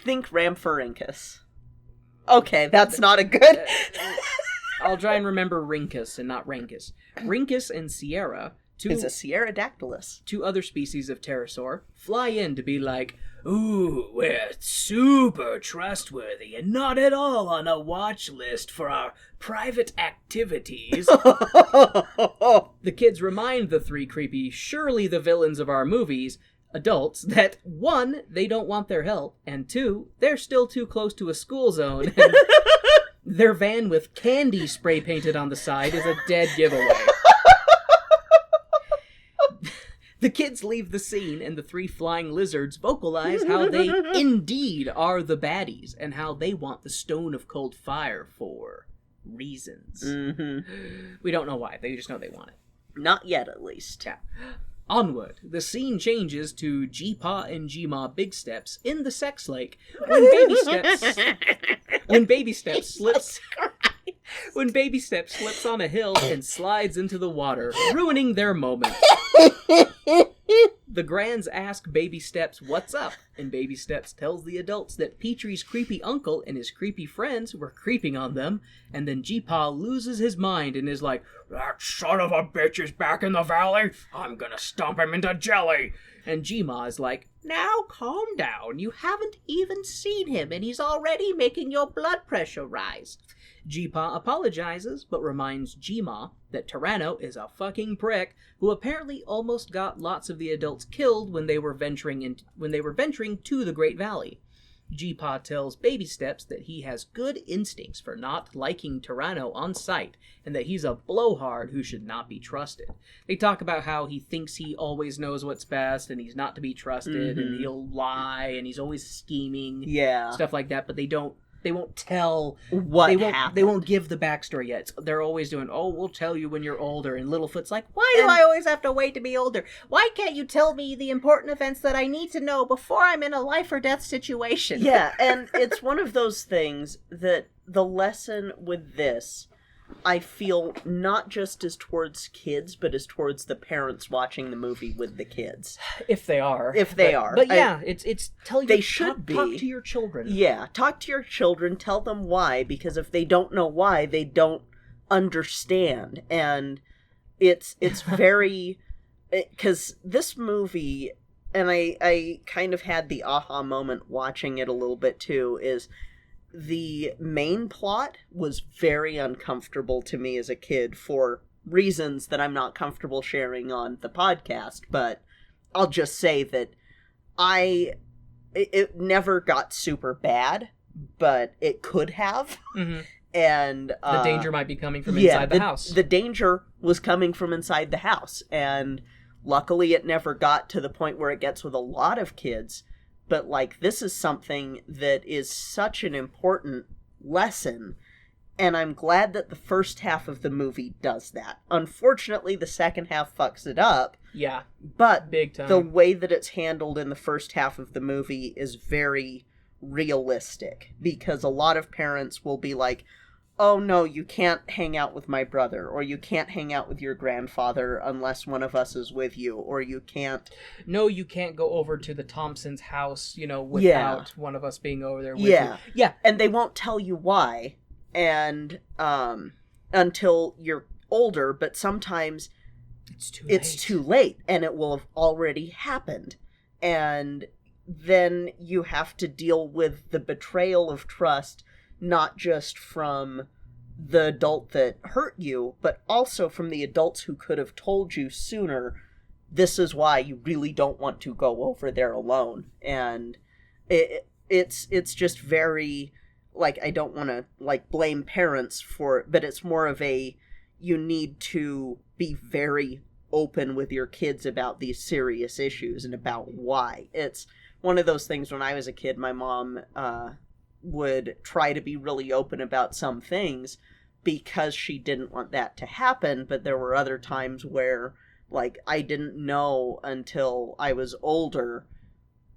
Think Rampharinkus. Okay, that's not a good... I'll try and remember Rinkus and not Rankus. Rinkus and Sierra, it's a Sierradactylus. Two other species of pterosaur, fly in to be like, ooh, we're super trustworthy and not at all on a watch list for our private activities. The kids remind the three creepy, surely the villains of our movies, adults, that 1, they don't want their help, and 2, they're still too close to a school zone, and their van with candy spray painted on the side is a dead giveaway. The kids leave the scene, and the three flying lizards vocalize how they indeed are the baddies, and how they want the Stone of Cold Fire for reasons. Mm-hmm. We don't know why, they just know they want it. Not yet, at least. Yeah. Onward, the scene changes to G-Pa and G-Ma Big Steps in the sex lake when Baby Steps slips on a hill and slides into the water, ruining their moment. The Grands ask Baby Steps what's up, and Baby Steps tells the adults that Petrie's creepy uncle and his creepy friends were creeping on them, and then G-Pa loses his mind and is like, that son of a bitch is back in the valley, I'm gonna stomp him into jelly. And G-Ma is like, now calm down, you haven't even seen him and he's already making your blood pressure rise. G-Pa apologizes, but reminds G-Ma that Tyranno is a fucking prick who apparently almost got lots of the adults killed when they were venturing to the Great Valley. G-Pa tells Baby Steps that he has good instincts for not liking Tyranno on sight, and that he's a blowhard who should not be trusted. They talk about how he thinks he always knows what's best, and he's not to be trusted, and he'll lie, and he's always scheming, stuff like that, but they won't tell what happened. They won't give the backstory yet. They're always doing, we'll tell you when you're older. And Littlefoot's like, why do I always have to wait to be older? Why can't you tell me the important events that I need to know before I'm in a life or death situation? Yeah, and it's one of those things that the lesson with this, I feel, not just is towards kids, but is towards the parents watching the movie with the kids. If they are. But yeah, it's tell you. They should talk to your children. Yeah, talk to your children, tell them why, because if they don't know why, they don't understand. And it's very... Because this movie, and I kind of had the aha moment watching it a little bit too, is... The main plot was very uncomfortable to me as a kid for reasons that I'm not comfortable sharing on the podcast, but I'll just say that it never got super bad, but it could have. Mm-hmm. And the danger might be coming from inside the house. The danger was coming from inside the house, and luckily it never got to the point where it gets with a lot of kids. But, like, this is something that is such an important lesson, and I'm glad that the first half of the movie does that. Unfortunately, the second half fucks it up. Yeah, but big time. The way that it's handled in the first half of the movie is very realistic, because a lot of parents will be like, oh no, you can't hang out with my brother, or you can't hang out with your grandfather unless one of us is with you, or you can't... No, you can't go over to the Thompsons' house, without one of us being over there with you. Yeah, and they won't tell you why, and until you're older, but sometimes it's too late, and it will have already happened. And then you have to deal with the betrayal of trust, not just from the adult that hurt you, but also from the adults who could have told you sooner, this is why you really don't want to go over there alone. And it's just very, like, I don't want to, like, blame parents for it, but it's more of a, you need to be very open with your kids about these serious issues and about why. It's one of those things when I was a kid, my mom, would try to be really open about some things because she didn't want that to happen, but there were other times where, like, I didn't know until I was older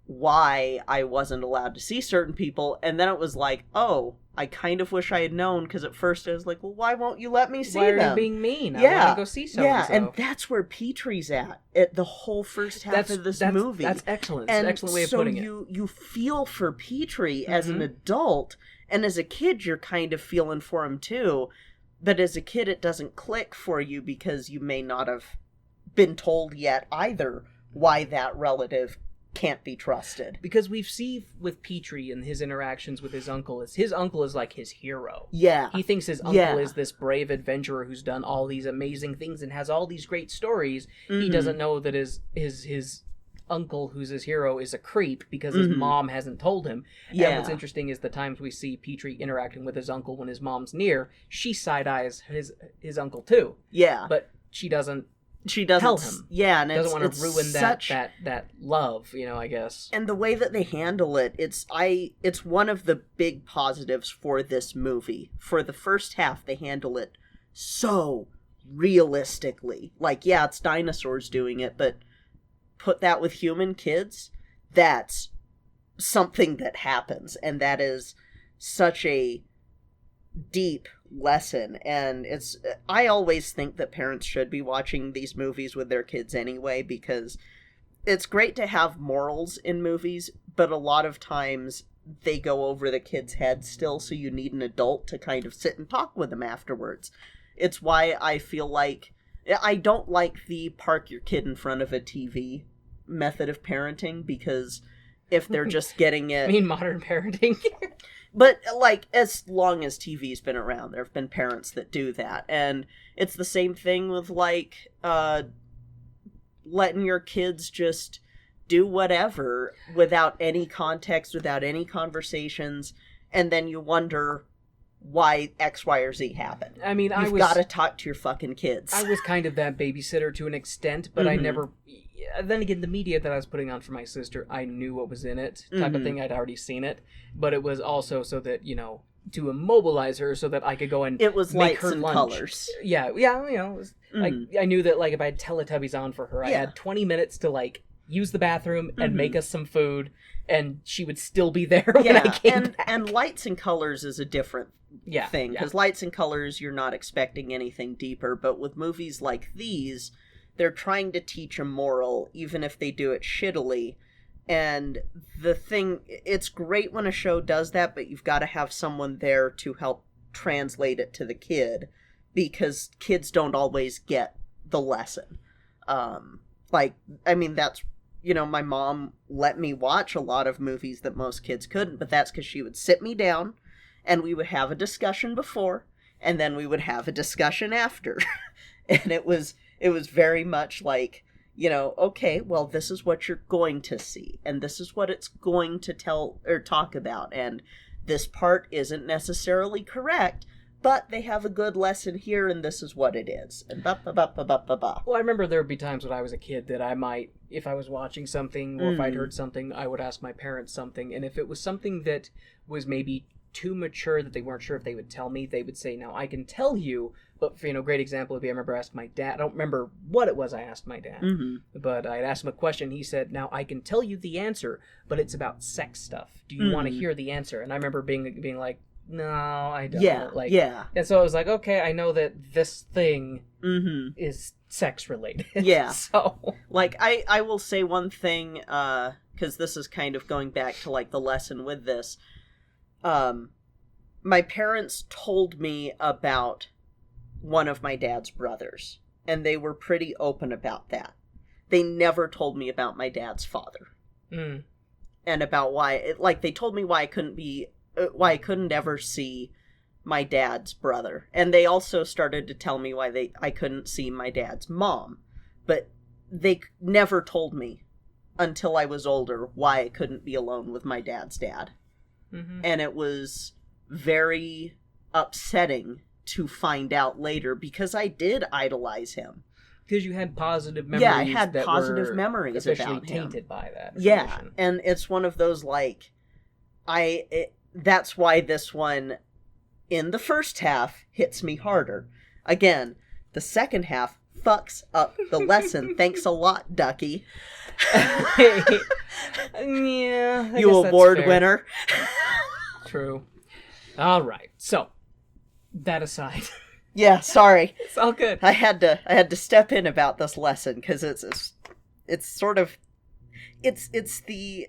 why I wasn't allowed to see certain people, and then it was like, oh, I kind of wish I had known, because at first I was like, well, why won't you let me see them? Why are you being mean? I want to go see so-and-so. Yeah, and that's where Petrie's at the whole first half of this movie. That's excellent. It's an excellent way of putting it. So you feel for Petrie as an adult, and as a kid you're kind of feeling for him too, but as a kid it doesn't click for you because you may not have been told yet either why that relative can't be trusted. Because we've seen with Petrie and his interactions with his uncle is like his hero. Yeah. He thinks his uncle is this brave adventurer who's done all these amazing things and has all these great stories. Mm-hmm. He doesn't know that his uncle, who's his hero, is a creep because his mom hasn't told him. Yeah. And what's interesting is the times we see Petrie interacting with his uncle when his mom's near, she side-eyes his uncle too. Yeah. But she doesn't tell him. Yeah, and doesn't want to ruin that love, I guess. And the way that they handle it, it's one of the big positives for this movie. For the first half, they handle it so realistically. Like, yeah, it's dinosaurs doing it, but put that with human kids, that's something that happens, and that is such a deep lesson. And I always think that parents should be watching these movies with their kids anyway, because it's great to have morals in movies, but a lot of times they go over the kid's head still, so you need an adult to kind of sit and talk with them afterwards. It's why I feel like I don't like the park your kid in front of a TV method of parenting, because if they're just getting it... I mean modern parenting? But, like, as long as TV's been around, there have been parents that do that. And it's the same thing with, like, letting your kids just do whatever without any context, without any conversations, and then you wonder why X, Y, or Z happened. I mean, You've got to talk to your fucking kids. I was kind of that babysitter to an extent, but I never... Then again, the media that I was putting on for my sister, I knew what was in it, type of thing. I'd already seen it. But it was also so that, you know, to immobilize her so that I could go and it was make lights her and lunch. Colors. Yeah, you know, it was, I knew that, like, if I had Teletubbies on for her, I had 20 minutes to, like, use the bathroom and make us some food, and she would still be there when I came back. And lights and colors is a different thing, because lights and colors, you're not expecting anything deeper, but with movies like these, they're trying to teach a moral, even if they do it shittily. And the thing, it's great when a show does that, but you've got to have someone there to help translate it to the kid, because kids don't always get the lesson. Like, I mean, that's, you know, my mom let me watch a lot of movies that most kids couldn't, but that's because she would sit me down, and we would have a discussion before, and then we would have a discussion after. And it was very much like, you know, okay, well, this is what you're going to see, and this is what it's going to tell or talk about, and this part isn't necessarily correct, but they have a good lesson here, and this is what it is. And ba-ba-ba-ba-ba-ba. Well, I remember there would be times when I was a kid that I might, if I was watching something or if I'd heard something, I would ask my parents something, and if it was something that was maybe too mature that they weren't sure if they would tell me, they would say, now, I can tell you, but, you know, great example would be, I remember asking my dad, I don't remember what it was I asked my dad, but I'd asked him a question, he said, now, I can tell you the answer, but it's about sex stuff. Do you want to hear the answer? And I remember being like, no, I don't. And so I was like, okay, I know that this thing is sex related. Yeah. So, like, I will say one thing, because this is kind of going back to, like, the lesson with this. My parents told me about one of my dad's brothers, and they were pretty open about that. They never told me about my dad's father. And about why, like, they told me why I couldn't ever see my dad's brother. And they also started to tell me why I couldn't see my dad's mom. But they never told me until I was older why I couldn't be alone with my dad's dad. And it was very upsetting to find out later, because I did idolize him. Because you had positive memories. Yeah, I had positive memories about him. Tainted by that. Yeah, and it's one of those, like, that's why this one, in the first half, hits me harder. Again, the second half fucks up the lesson. Thanks a lot, Ducky. Yeah, you award winner. True. All right. So, that aside. Yeah, sorry. It's all good. I had to step in about this lesson, because it's sort of it's the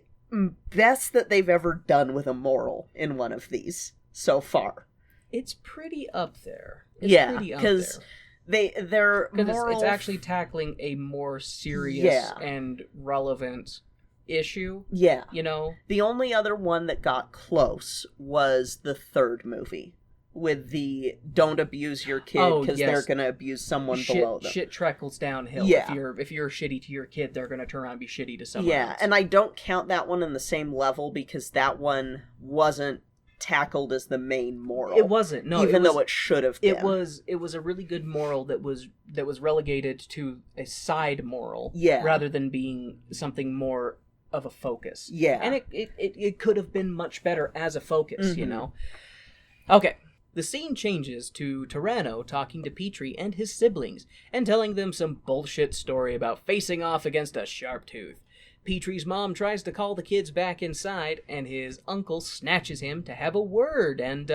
best that they've ever done with a moral in one of these so far. It's pretty up there. Because they're moral... it's actually tackling a more serious and relevant issue. Yeah. You know? The only other one that got close was the third movie, with the don't abuse your kid because they're going to abuse someone below them. Shit trickles downhill. Yeah. If you're shitty to your kid, they're going to turn around and be shitty to someone else. And I don't count that one in the same level, because that one wasn't tackled as the main moral. It wasn't. No, even though it should have been. It was a really good moral that was relegated to a side moral, rather than being something more of a focus. Yeah. And it could have been much better as a focus, you know. Okay. The scene changes to Tyranno talking to Petrie and his siblings and telling them some bullshit story about facing off against a sharp tooth. Petrie's mom tries to call the kids back inside, and his uncle snatches him to have a word, and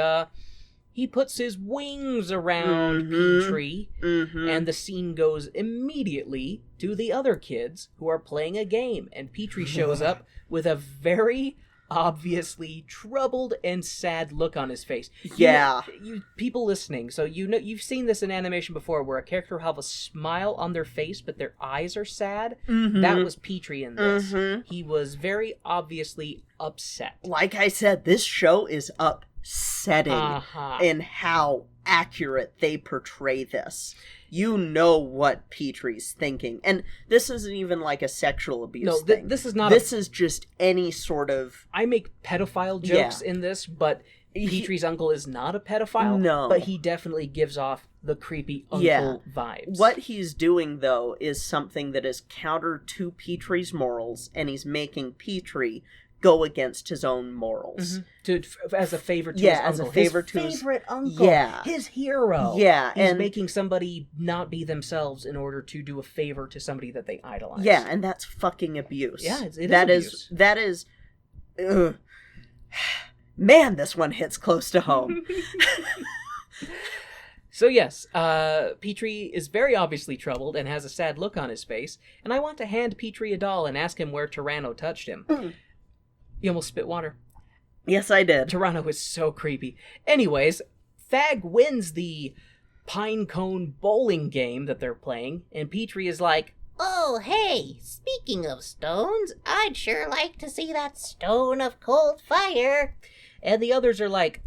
he puts his wings around Petrie, and the scene goes immediately to the other kids who are playing a game, and Petrie shows up with a very obviously troubled and sad look on his face. Yeah. You people listening, so you know you've seen this in animation before where a character will have a smile on their face but their eyes are sad. Mm-hmm. That was Petrie in this. Mm-hmm. He was very obviously upset. Like I said, this show is upsetting Uh-huh. in how accurate they portray this. You know what Petrie's thinking. And this isn't even like a sexual abuse thing. This is not This is just any sort of... I make pedophile jokes in this, but Petrie's uncle is not a pedophile. No. But he definitely gives off the creepy uncle vibes. What he's doing, though, is something that is counter to Petrie's morals, and he's making Petrie go against his own morals. As a favor to his uncle. as a favor his to his... favorite uncle. Yeah. His hero. Yeah, He's and... making somebody not be themselves in order to do a favor to somebody that they idolize. Yeah, and that's fucking abuse. Yeah, it is That abuse. That is... Ugh. Man, this one hits close to home. So yes, Petrie is very obviously troubled and has a sad look on his face, and I want to hand Petrie a doll and ask him where Tyranno touched him. You almost spit water. Yes, I did. Tyranno is so creepy. Anyways, Thag wins the Pinecone bowling game that they're playing, and Petrie is like, Oh, hey, speaking of stones, I'd sure like to see that stone of cold fire. and the others are like,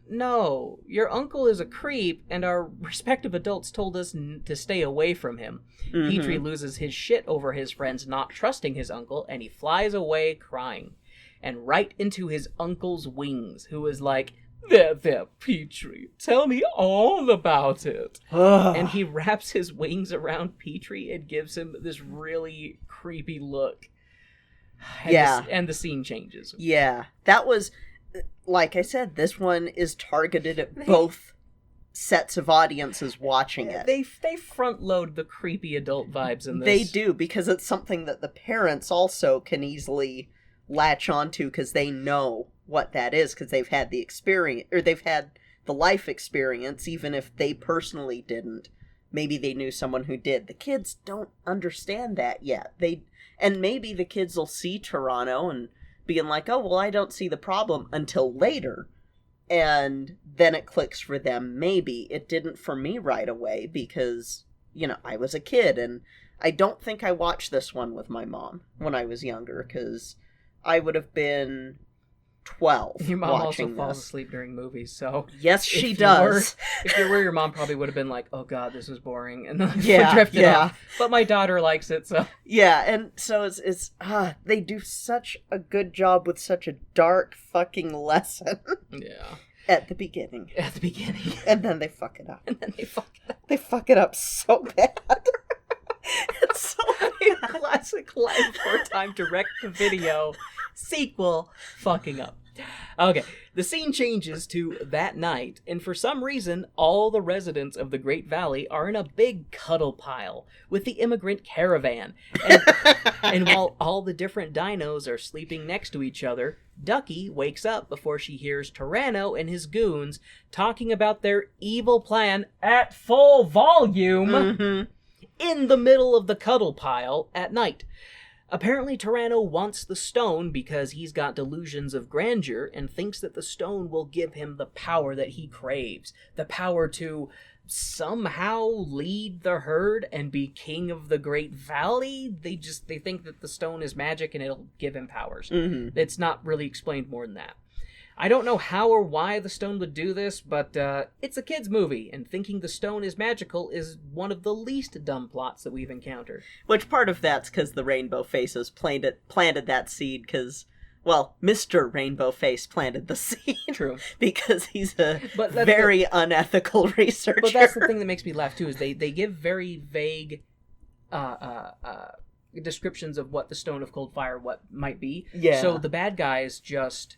no, your uncle is a creep, and our respective adults told us to stay away from him. Mhm. Petrie loses his shit over his friends not trusting his uncle, and he flies away crying. And right into his uncle's wings, who is like, there, Petrie, tell me all about it. And he wraps his wings around Petrie and gives him this really creepy look. And and the scene changes. Yeah, that was... Like I said, this one is targeted at both sets of audiences watching it. They front load the creepy adult vibes in this. They do, because it's something that the parents also can easily latch onto because they know what that is, because they've had the experience, or they've had the life experience, even if they personally didn't. Maybe they knew someone who did. The kids don't understand that yet. And maybe the kids will see Tyranno and being like, oh, well, I don't see the problem until later. And then it clicks for them. Maybe it didn't for me right away because, I was a kid. And I don't think I watched this one with my mom when I was younger because I would have been 12 Your mom watching also falls this. asleep during movies, so... Yes, she does. If you were, your mom probably would have been like, oh god, this is boring, and then drifted off. But my daughter likes it, so... Yeah, and so it's they do such a good job with such a dark fucking lesson. Yeah. At the beginning. At the beginning. And then they fuck it up. They fuck it up so bad. It's so a classic Land Before Time direct-to-video sequel fucking up. Okay, the scene changes to that night, and for some reason, all the residents of the Great Valley are in a big cuddle pile with the immigrant caravan. And while all the different dinos are sleeping next to each other, Ducky wakes up before she hears Tyranno and his goons talking about their evil plan at full volume in the middle of the cuddle pile at night. Apparently, Tyranno wants the stone because he's got delusions of grandeur and thinks that the stone will give him the power that he craves. The power to somehow lead the herd and be king of the Great Valley. They think that the stone is magic and it'll give him powers. It's not really explained more than that. I don't know how or why the stone would do this, but it's a kid's movie, and thinking the stone is magical is one of the least dumb plots that we've encountered. Which part of that's because the Rainbow Faces planted that seed because, well, Mr. Rainbow Face planted the seed. True. Because he's a very unethical researcher. But that's the thing that makes me laugh, too, is they give very vague descriptions of what the Stone of Cold Fire might be. Yeah. So the bad guys just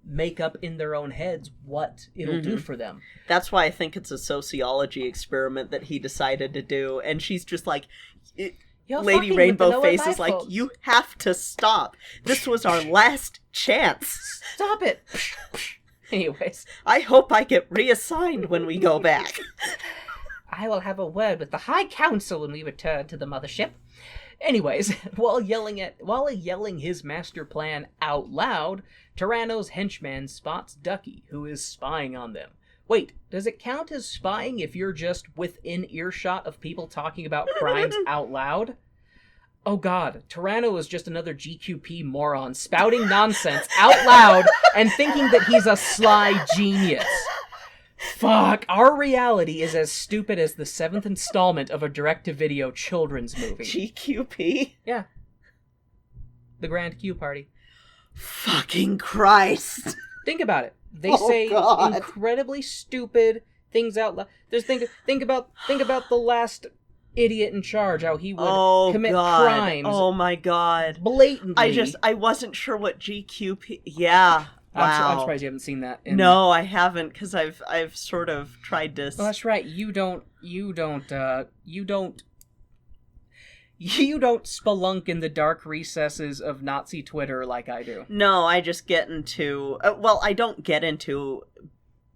make up in their own heads what it'll do for them. That's why I think it's a sociology experiment that he decided to do, and she's just like, Lady Rainbow Face is like, you have to stop. This was our last chance. Stop it. Anyways. I hope I get reassigned when we go back. I will have a word with the High Council when we return to the mothership. Anyways, while yelling his master plan out loud, Tyranno's henchman spots Ducky, who is spying on them. Wait, does it count as spying if you're just within earshot of people talking about crimes out loud? Oh god, Tyranno is just another GQP moron spouting nonsense out loud and thinking that he's a sly genius. Fuck, our reality is as stupid as the 7th installment of a direct-to-video children's movie. GQP? Yeah. The Grand Q Party. Fucking Christ. Think about it. They say God. incredibly stupid things out loud. Just think about the last idiot in charge, how he would commit crimes. Oh my god. Blatantly. I wasn't sure what GQP... Yeah. Wow. I'm surprised you haven't seen that. No, I haven't, because I've sort of tried to... Well, that's right. You don't spelunk in the dark recesses of Nazi Twitter like I do. No, I just get into... I don't get into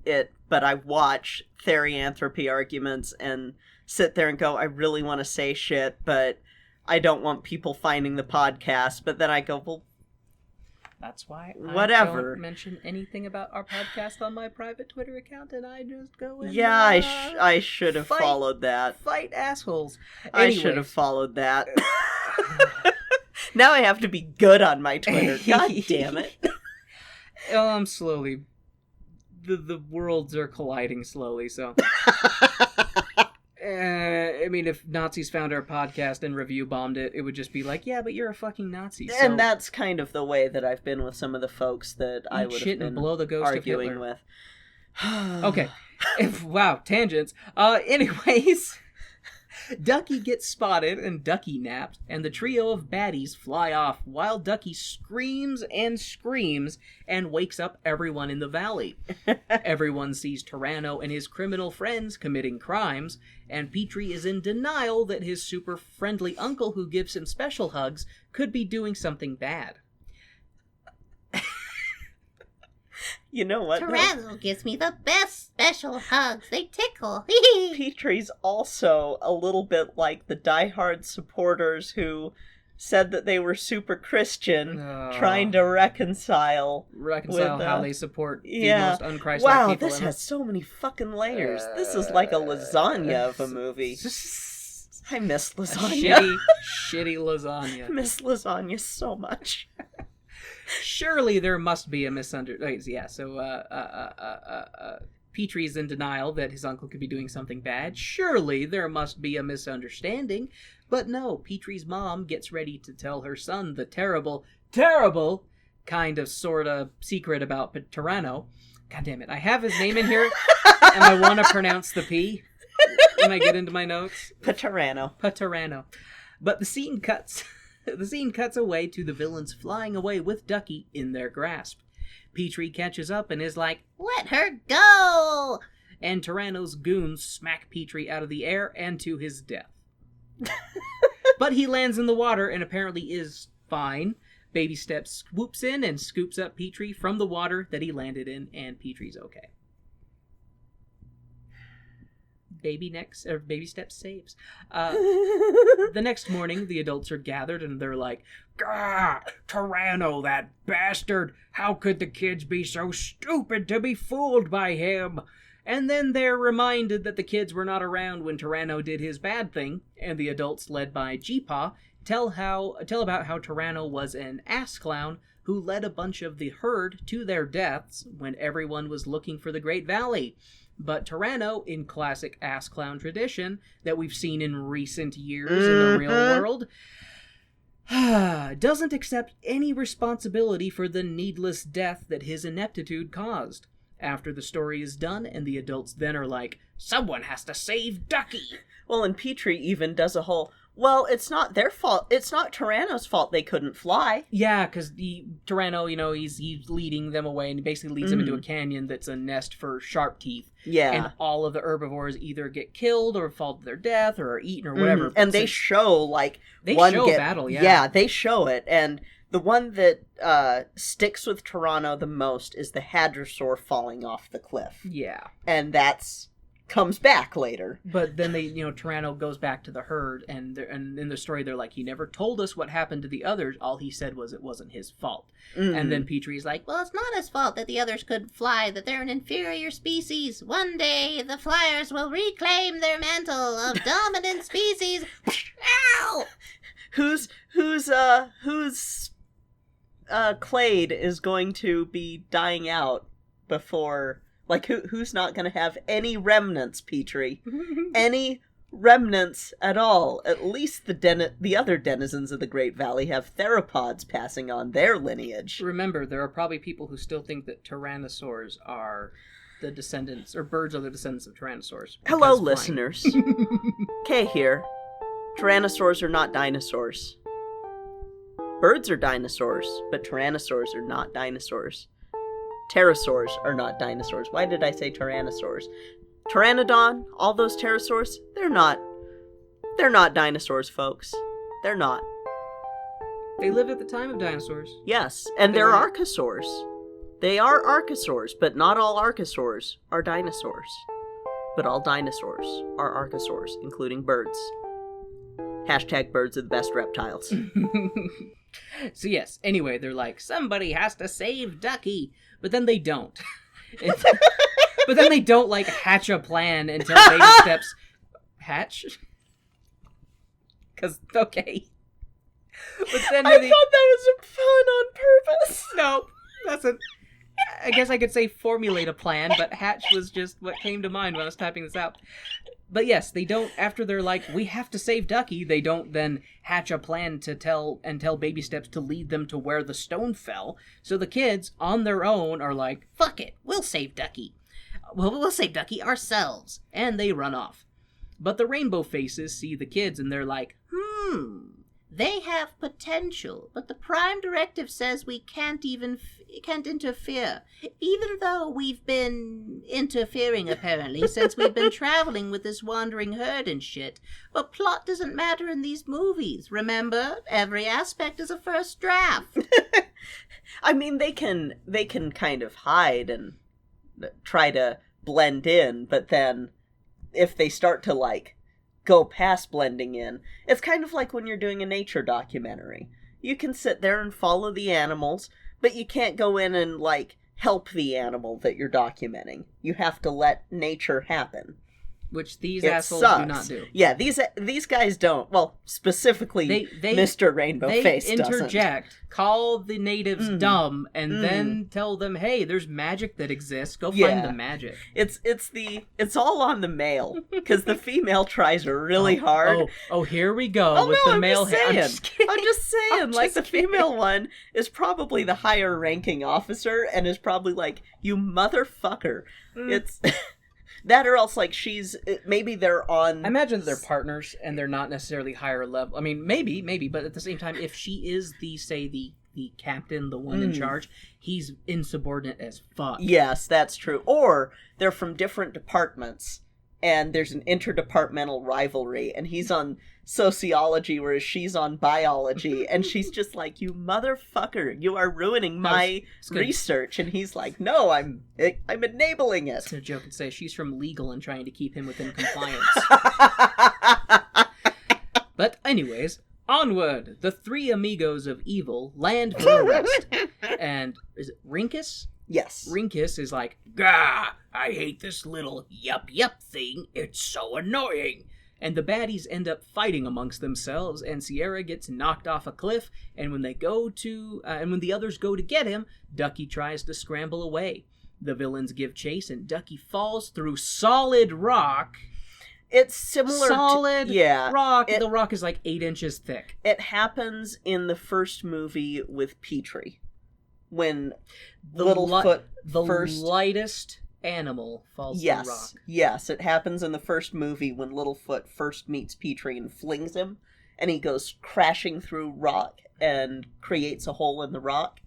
it, but I watch therianthropy arguments and sit there and go, I really want to say shit, but I don't want people finding the podcast. But then I go, well... That's why whatever. I don't mention anything about our podcast on my private Twitter account, and I just go and... Yeah, I should have followed that. Fight assholes. Anyways. I should have followed that. Now I have to be good on my Twitter. God damn it. I'm slowly... The worlds are colliding slowly, so... I mean, if Nazis found our podcast and review bombed it, it would just be like, yeah, but you're a fucking Nazi. So... And that's kind of the way that I've been with some of the folks that I would have been blow the ghost arguing with. Okay. Wow, tangents. Anyways, Ducky gets spotted and Ducky naps, and the trio of baddies fly off while Ducky screams and wakes up everyone in the valley. Everyone sees Tyranno and his criminal friends committing crimes, and Petrie is in denial that his super friendly uncle who gives him special hugs could be doing something bad. You know what? Tyranno gives me the best special hugs. They tickle. Petrie's also a little bit like the diehard supporters who said that they were super Christian, trying to reconcile with, how they support the most unchristlike people. Wow, this ever. Has so many fucking layers. This is like a lasagna of a movie. I miss lasagna. Shitty lasagna. I miss lasagna so much. Surely there must be a misunderstanding. Yeah, so Petrie's in denial that his uncle could be doing something bad. Surely there must be a misunderstanding. But no, Petrie's mom gets ready to tell her son the terrible kind of sort of secret about Tyranno. God damn it, I have his name in here, and I want to pronounce the P when I get into my notes. Pterosaur. But the scene cuts... The scene cuts away to the villains flying away with Ducky in their grasp. Petrie catches up and is like, "Let her go!" And Tyranno's goons smack Petrie out of the air and to his death. But he lands in the water and apparently is fine. Baby Steps swoops in and scoops up Petrie from the water that he landed in, and Petrie's okay. Baby Steps saves. The next morning, the adults are gathered and they're like, "Gah! Tyranno, that bastard! How could the kids be so stupid to be fooled by him?" And then they're reminded that the kids were not around when Tyranno did his bad thing, and the adults, led by G-Paw, tell about how Tyranno was an ass clown who led a bunch of the herd to their deaths when everyone was looking for the Great Valley. But Tyranno, in classic ass clown tradition that we've seen in recent years in the real world, doesn't accept any responsibility for the needless death that his ineptitude caused. After the story is done, and the adults then are like, "Someone has to save Ducky!" Well, and Petrie even does a whole, well, it's not their fault. It's not Tyranno's fault they couldn't fly. Yeah, because Tyranno, he's leading them away, and he basically leads them into a canyon that's a nest for sharp teeth. Yeah. And all of the herbivores either get killed or fall to their death or are eaten or whatever. And they show, battle, yeah. Yeah, they show it. And the one that sticks with Tyranno the most is the Hadrosaur falling off the cliff. Yeah. And that's comes back later. But then they, Tyranno goes back to the herd, and in the story they're like, he never told us what happened to the others. All he said was it wasn't his fault. Mm-hmm. And then Petrie's like, Well, it's not his fault that the others couldn't fly, that they're an inferior species. One day, the flyers will reclaim their mantle of dominant species. Ow! Whose clade is going to be dying out before, like, who's not going to have any remnants, Petrie? Any remnants at all? At least the other denizens of the Great Valley have theropods passing on their lineage. remember, there are probably people who still think that tyrannosaurs are the descendants, or birds are the descendants of tyrannosaurs. Hello, because flying. listeners. Kay here. Tyrannosaurs are not dinosaurs. Birds are dinosaurs, but tyrannosaurs are not dinosaurs. Pterosaurs are not dinosaurs. Why did I say tyrannosaurs? Pteranodon, all those pterosaurs, they're not dinosaurs, folks. They're not. They lived at the time of dinosaurs. Yes, and They they're were- archosaurs. They are archosaurs, but not all archosaurs are dinosaurs. But all dinosaurs are archosaurs, including birds. Hashtag birds are the best reptiles. So yes, anyway, they're like, somebody has to save Ducky, but then they don't. But then they don't, like, hatch a plan until baby steps hatch. Because, okay. But then I thought that was a pun on purpose. no, that's a... I guess I could say formulate a plan, but hatch was just what came to mind when I was typing this out. But yes, they don't, after they're like, we have to save Ducky, they don't then hatch a plan to tell Baby Steps to lead them to where the stone fell. So the kids, on their own, are like, Fuck it, we'll save Ducky. Well, we'll save Ducky ourselves. and they run off. But the Rainbow Faces see the kids and they're like, They have potential, but the Prime Directive says we can't interfere. Even though we've been interfering, apparently, since we've been traveling with this wandering herd and shit. But plot doesn't matter in these movies, remember? Every aspect is a first draft. I mean, they can kind of hide and try to blend in, but then if they start to, like, go past blending in, it's kind of like when you're doing a nature documentary. You can sit there and follow the animals, but you can't go in and, like, help the animal that you're documenting. You have to let nature happen. which these It assholes sucks. do not do. Yeah, these guys don't. Well, specifically, They Mr. Rainbow Face They doesn't. interject, call the natives dumb, and then tell them, hey, there's magic that exists. Go find the magic. It's all on the male, because the female tries really hard. Oh, here we go with the male. I'm just kidding. I'm just saying, I'm like, just the female one is probably the higher ranking officer and is probably like, you motherfucker. It's that, or else, like, maybe they're on... I imagine that they're partners and they're not necessarily higher level. I mean, maybe, but at the same time, if she is the captain, the one in charge, he's insubordinate as fuck. Yes, that's true. Or they're from different departments and there's an interdepartmental rivalry and he's on sociology whereas she's on biology and she's just like, you motherfucker, you are ruining my research, and he's like, no, I'm enabling it. It's a joke and say she's from legal and trying to keep him within compliance. But anyways, onward! The three amigos of evil land for a rest. And is it Rinkus? Yes. Rinkus is like, gah, I hate this little yup thing. It's so annoying. And the baddies end up fighting amongst themselves, and Sierra gets knocked off a cliff, and when the others go to get him, Ducky tries to scramble away. The villains give chase, and Ducky falls through solid rock. It's similar Solid rock. The rock is like 8 inches thick. It happens in the first movie with Petrie. When The lightest animal falls through rock. Yes, it happens in the first movie when Littlefoot first meets Petrie and flings him, and he goes crashing through rock and creates a hole in the rock.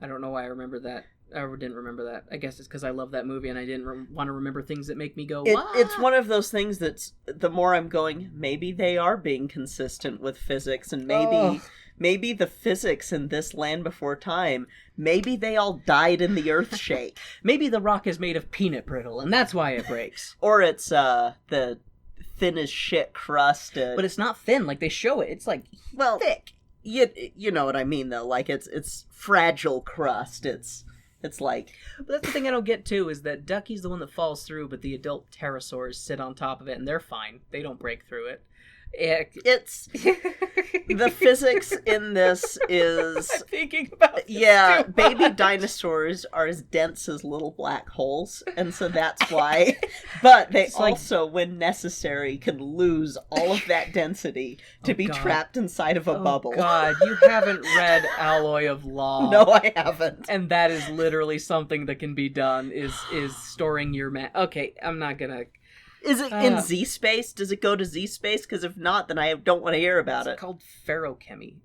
I don't know why I remember that. I didn't remember that. I guess it's because I love that movie and I didn't want to remember things that make me go, It's one of those things that's, the more I'm going, maybe they are being consistent with physics, and maybe the physics in this Land Before Time, maybe they all died in the earth shake. Maybe the rock is made of peanut brittle, and that's why it breaks. Or it's the thin as shit crust. But it's not thin, like they show it. It's like thick. You know what I mean, though. Like, it's fragile crust. It's like... But that's the thing I don't get, too, is that Ducky's the one that falls through, but the adult pterosaurs sit on top of it, and they're fine. They don't break through it. It's... the physics in this is... I'm thinking about this too baby dinosaurs are as dense as little black holes, and so that's why. But they also, when necessary, can lose all of that density to be trapped inside of a bubble. God, you haven't read Alloy of Law. No, I haven't. And that is literally something that can be done, is storing your Okay, I'm not gonna... Is it in Z-space? Does it go to Z-space? Because if not, then I don't want to hear about it. It's called ferrochemy.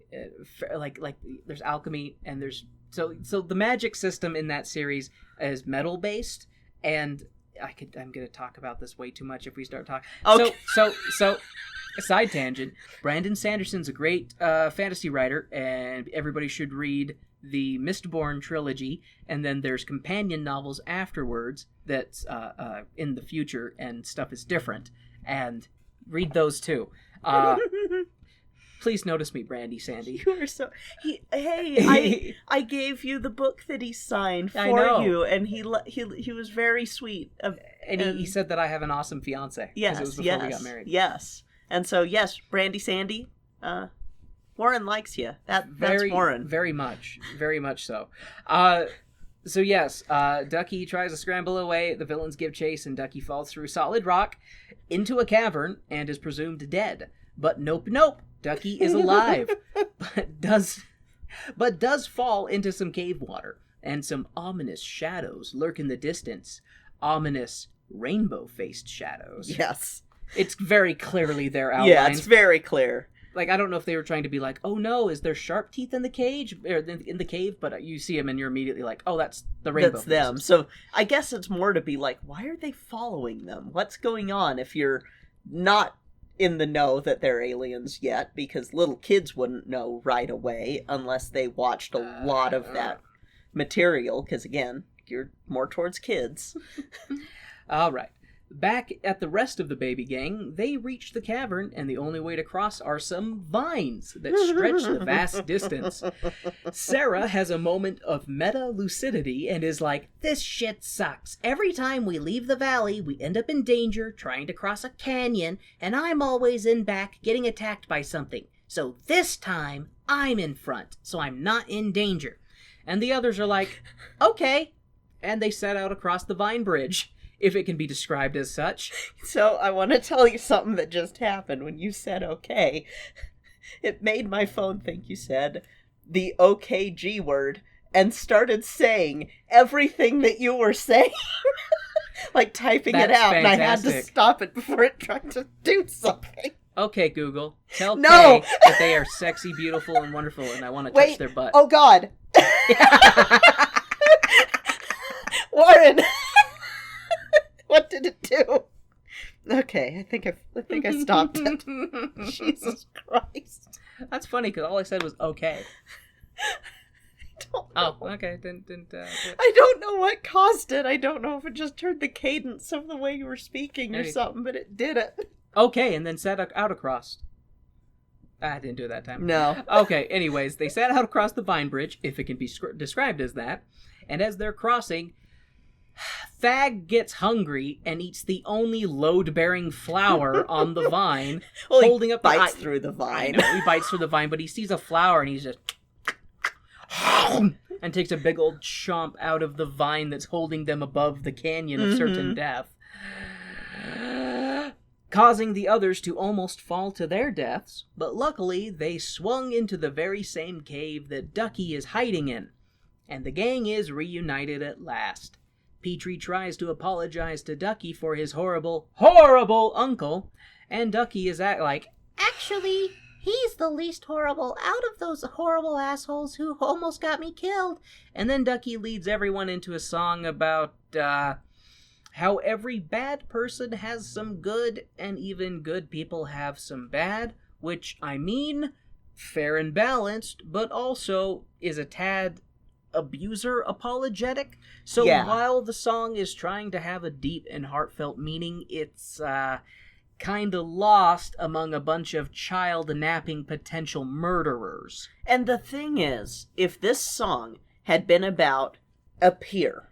Like there's alchemy, and there's... So the magic system in that series is metal-based, and I'm going to talk about this way too much if we start talking. Okay. So side tangent, Brandon Sanderson's a great fantasy writer, and everybody should read the Mistborn trilogy, and then there's companion novels afterwards that's in the future, and stuff is different, and read those too. Please notice me, Brandy Sandy. You are so... I gave you the book that he signed for you, and he was very sweet. And he said that I have an awesome fiance. Yes, it was before we got married. Yes. And so, yes, Brandy Sandy, Warren likes you. That's Warren. Very much so. So yes, Ducky tries to scramble away. The villains give chase, and Ducky falls through solid rock into a cavern and is presumed dead. But nope. Ducky is alive, but does fall into some cave water, and some ominous shadows lurk in the distance. Ominous rainbow-faced shadows. Yes. It's very clearly their outlines. Yeah, it's very clear. Like, I don't know if they were trying to be like, oh no, is there sharp teeth in the cage, or in the cave? But you see them and you're immediately like, oh, that's the rainbow. That's them. So I guess it's more to be like, why are they following them? What's going on? If you're not in the know that they're aliens yet, because little kids wouldn't know right away unless they watched a lot of that material, because again, you're more towards kids. All right. Back at the rest of the baby gang, they reach the cavern, and the only way to cross are some vines that stretch the vast distance. Sarah has a moment of meta-lucidity and is like, this shit sucks. Every time we leave the valley, we end up in danger trying to cross a canyon, and I'm always in back getting attacked by something. So this time, I'm in front, so I'm not in danger. And the others are like, okay. And they set out across the vine bridge, if it can be described as such. So I want to tell you something that just happened when you said okay. It made my phone think you said the OKG word and started saying everything that you were saying. Like typing it out, fantastic. And I had to stop it before it tried to do something. Okay, Google, tell Kay that they are sexy, beautiful, and wonderful, and I want to touch their butt. Oh, God. Warren. What did it do? Okay, I think I stopped it. Jesus Christ. That's funny, because all I said was okay. I don't know. Oh, okay. Didn't I don't know what caused it. I don't know if it just heard the cadence of the way you were speaking or something, but it did it. Okay, and then set out across. I didn't do it that time. No. Okay, anyways, they set out across the vine bridge, if it can be described as that, and as they're crossing, Thag gets hungry and eats the only load-bearing flower on the vine, holding up bites through the vine. I know, he bites through the vine, but he sees a flower and he's just and takes a big old chomp out of the vine that's holding them above the canyon of certain death, causing the others to almost fall to their deaths. But luckily, they swung into the very same cave that Ducky is hiding in, and the gang is reunited at last. Petrie tries to apologize to Ducky for his horrible, horrible uncle, and Ducky is actually, He's the least horrible out of those horrible assholes who almost got me killed. And then Ducky leads everyone into a song about how every bad person has some good, and even good people have some bad, which, I mean, fair and balanced, but also is a tad abuser apologetic. So Yeah. while the song is trying to have a deep and heartfelt meaning, it's kind of lost among a bunch of child-napping potential murderers. And the thing is, if this song had been about a peer,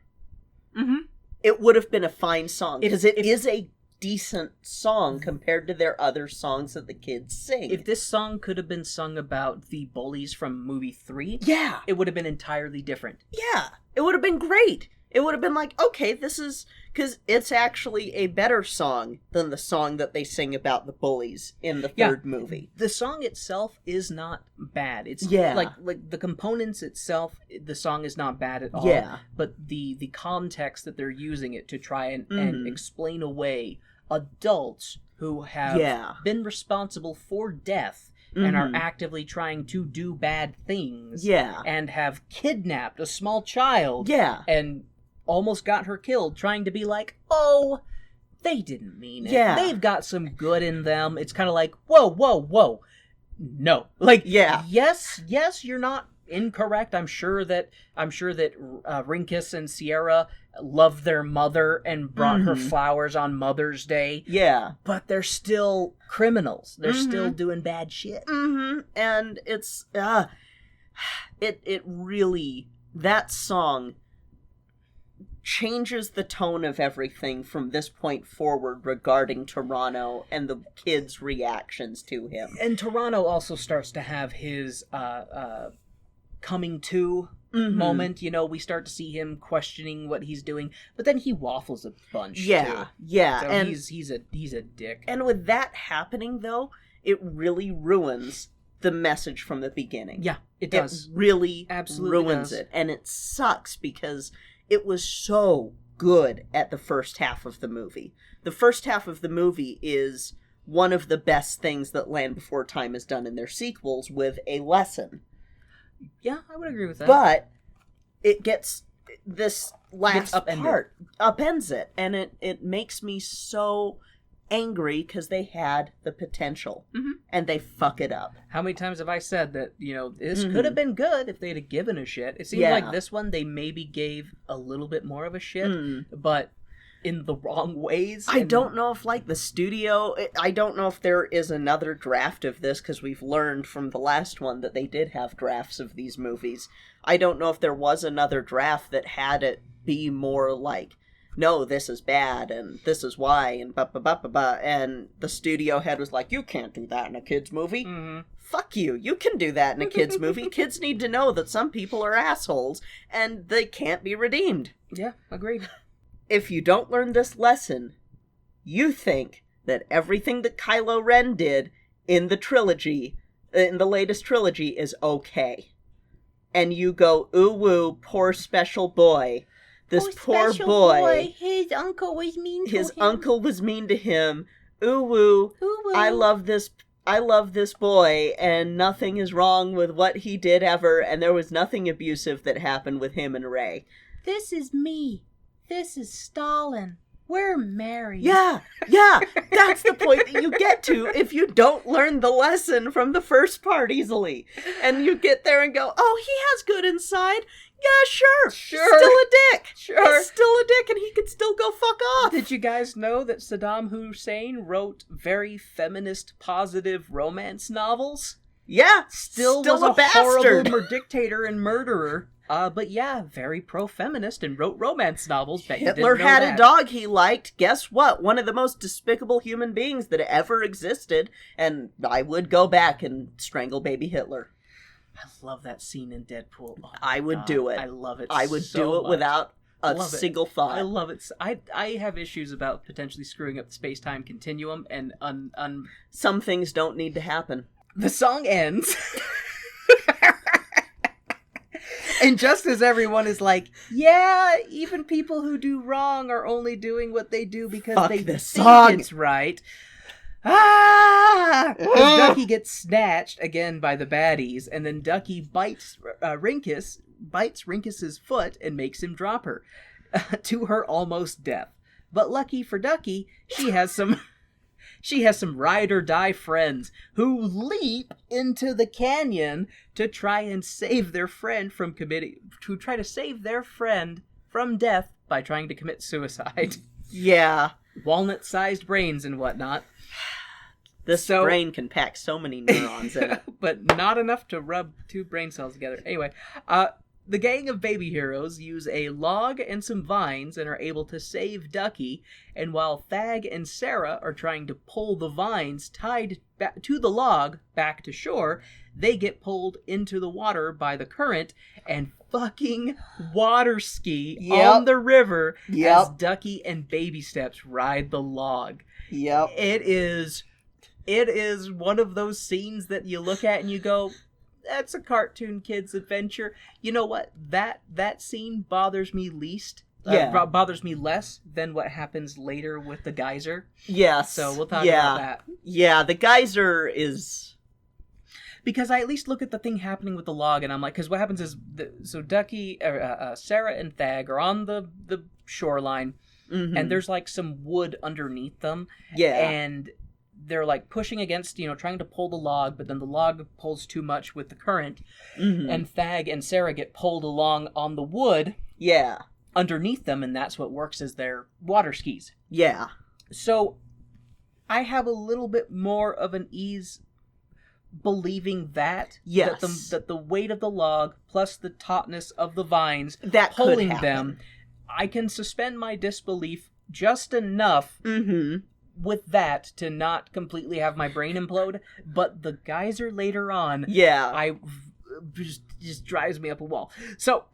it would have been a fine song, because it is a decent song compared to their other songs that the kids sing. If this song could have been sung about the bullies from movie 3, Yeah. it would have been entirely different. Yeah. It would have been great. It would have been like, okay, this is... Because it's actually a better song than the song that they sing about the bullies in the third movie. The song itself is not bad. It's Yeah. like the components itself, the song is not bad at all. Yeah. But the context that they're using it to try and explain away adults who have been responsible for death and are actively trying to do bad things. Yeah. And have kidnapped a small child. Yeah. And almost got her killed, trying to be like, oh, they didn't mean it. Yeah. They've got some good in them. It's kind of like, whoa. No. Like, yes, you're not incorrect. I'm sure that Rinkus and Sierra love their mother and brought her flowers on Mother's Day. Yeah. But they're still criminals. They're still doing bad shit. And it's, it really, that song changes the tone of everything from this point forward regarding Toronto and the kids' reactions to him. And Toronto also starts to have his coming to moment. You know, we start to see him questioning what he's doing, but then he waffles a bunch. Yeah, too. yeah, So and he's a dick. And with that happening, though, it really ruins the message from the beginning. Yeah, it does. It really Absolutely ruins does. it, and it sucks because it was so good at the first half of the movie. The first half of the movie is one of the best things that Land Before Time has done in their sequels, with a lesson. Yeah, I would agree with that. But it gets this last upended. part upends it, and it makes me so angry because they had the potential and they fuck it up. How many times have I said that, you know, this could have been good if they'd have given a shit? It seems like this one they maybe gave a little bit more of a shit, but in the wrong ways. I don't know if, like, the studio, I don't know if there is another draft of this, because we've learned from the last one that they did have drafts of these movies. I don't know if there was another draft that had it be more like, no, this is bad, and this is why, and ba-ba-ba-ba-ba, and the studio head was like, you can't do that in a kid's movie. Fuck you, you can do that in a kid's movie. Kids need to know that some people are assholes, and they can't be redeemed. Yeah, agreed. If you don't learn this lesson, you think that everything that Kylo Ren did in the trilogy, in the latest trilogy, is okay. And you go, ooh woo, poor special boy. This poor boy. His uncle was mean to him. His uncle was mean to him. Ooh woo. Ooh, woo. I love this boy, and nothing is wrong with what he did ever, and there was nothing abusive that happened with him and Rey. This is me. This is Stalin. We're married. Yeah, that's the point that you get to if you don't learn the lesson from the first part easily. And you get there and go, oh, he has good inside. Yeah, sure. Still a dick. Sure. He's still a dick, and he can still go fuck off. Did you guys know that Saddam Hussein wrote very feminist, positive romance novels? Yeah, Still was a bastard. horrible dictator and murderer. But yeah, very pro-feminist and wrote romance novels. Bet you didn't Hitler know had that. a dog he liked. Guess what? One of the most despicable human beings that ever existed. And I would go back and strangle baby Hitler. I love that scene in Deadpool. Oh, I would do it. I love it. I would so do it much. without a Love it. single thought. I love it. I have issues about potentially screwing up the space-time continuum, and Some things don't need to happen. the song ends. And just as everyone is like, yeah, even people who do wrong are only doing what they do because Fuck they this think song. it's right, ah! 'Cause Ducky gets snatched again by the baddies, and then Ducky bites Rinkus's foot and makes him drop her to her almost death. But lucky for Ducky, she has some ride or die friends who leap into the canyon to try and save their friend from death by trying to commit suicide. Yeah. Walnut-sized brains and whatnot. This brain can pack so many neurons in it. But not enough to rub two brain cells together. Anyway, the gang of baby heroes use a log and some vines and are able to save Ducky, and while Thag and Sarah are trying to pull the vines tied to the log back to shore, they get pulled into the water by the current and fucking water ski on the river as Ducky and Baby Steps ride the log. Yep. It is one of those scenes that you look at and you go, that's a cartoon kid's adventure. You know what? That scene bothers me least. Bothers me less than what happens later with the geyser. Yes. So we'll talk about that. Yeah, the geyser is... Because I at least look at the thing happening with the log, and I'm like, because what happens is, Ducky, Sarah and Thag are on the shoreline, and there's like some wood underneath them. Yeah. And they're like pushing against, trying to pull the log, but then the log pulls too much with the current, and Thag and Sarah get pulled along on the wood underneath them, and that's what works as their water skis. Yeah. So I have a little bit more of an ease believing that that the weight of the log plus the tautness of the vines that pulling them, I can suspend my disbelief just enough with that to not completely have my brain implode. But the geyser later on, I just drives me up a wall. So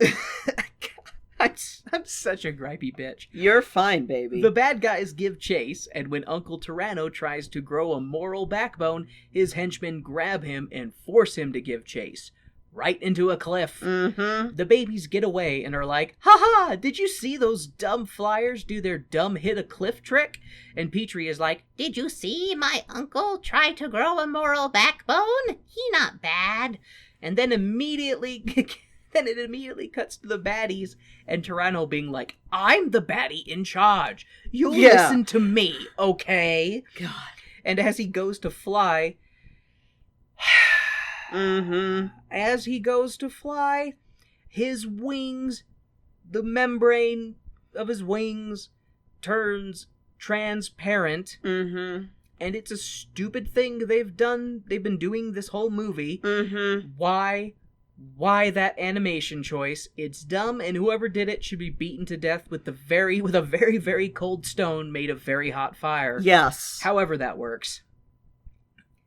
I'm such a gripey bitch. You're fine, baby. The bad guys give chase, and when Uncle Tyranno tries to grow a moral backbone, his henchmen grab him and force him to give chase. Right into a cliff. The babies get away and are like, "Ha-ha! Did you see those dumb flyers do their dumb hit a cliff trick?" And Petrie is like, "Did you see my uncle try to grow a moral backbone? He not bad." And then immediately cuts to the baddies and Tyranno being like, "I'm the baddie in charge. You listen to me, okay?" God. And as he goes to fly, his wings, the membrane of his wings turns transparent. And it's a stupid thing they've been doing this whole movie. Why that animation choice? It's dumb, and whoever did it should be beaten to death with a very, very cold stone made of very hot fire. Yes. However that works.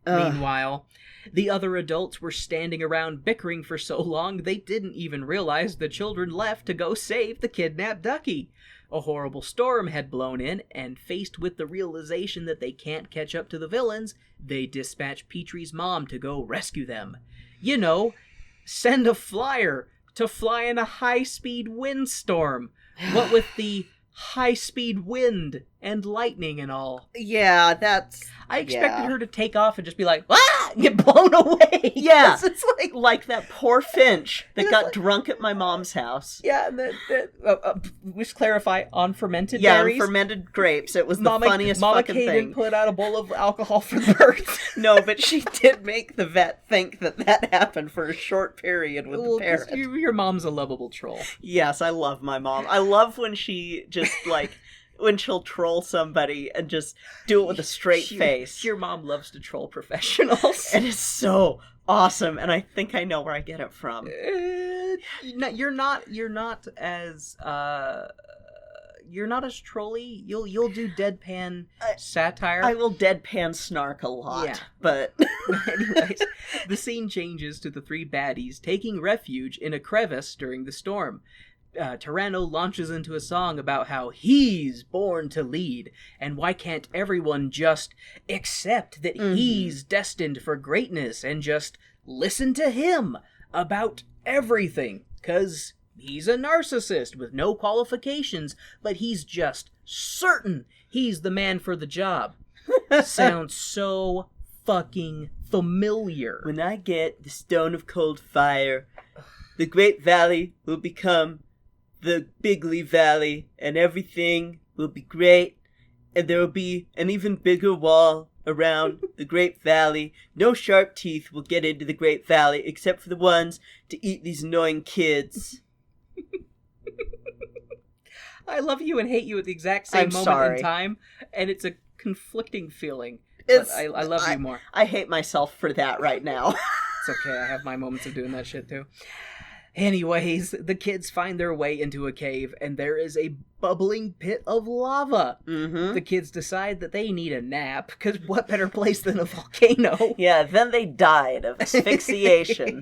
Meanwhile, the other adults were standing around bickering for so long they didn't even realize the children left to go save the kidnapped Ducky. A horrible storm had blown in, and faced with the realization that they can't catch up to the villains, they dispatch Petrie's mom to go rescue them. Send a flyer to fly in a high-speed windstorm. What with the high-speed wind and lightning and all. Yeah, that's... I expected her to take off and just be like, "Ah!" and get blown away. Yeah. It's like that poor Finch that got drunk at my mom's house. Yeah, we should clarify, on fermented berries. Yeah, on fermented grapes. It was the funniest fucking Kay thing. didn't put out a bowl of alcohol for the birds. No, but she did make the vet think that happened for a short period with the parrot. Your mom's a lovable troll. Yes, I love my mom. I love when she just, when she'll troll somebody and just do it with a straight face. Your mom loves to troll professionals. It is so awesome, and I think I know where I get it from. You're not as trolly. You'll do deadpan satire. I will deadpan snark a lot, but anyways, the scene changes to the three baddies taking refuge in a crevice during the storm. Tyranno launches into a song about how he's born to lead, and why can't everyone just accept that he's destined for greatness and just listen to him about everything, 'cause he's a narcissist with no qualifications, but he's just certain he's the man for the job. sounds so fucking familiar. When I get the Stone of Cold Fire, the Great Valley will become the Bigly Valley, and everything will be great, and there will be an even bigger wall around the Great Valley. No sharp teeth will get into the Great Valley, except for the ones to eat these annoying kids. I love you and hate you at the exact same moment in time, and it's a conflicting feeling. But I love you more. I hate myself for that right now. It's okay, I have my moments of doing that shit too. Anyways, the kids find their way into a cave, and there is a bubbling pit of lava. Mm-hmm. The kids decide that they need a nap, because what better place than a volcano? Yeah, then they died of asphyxiation.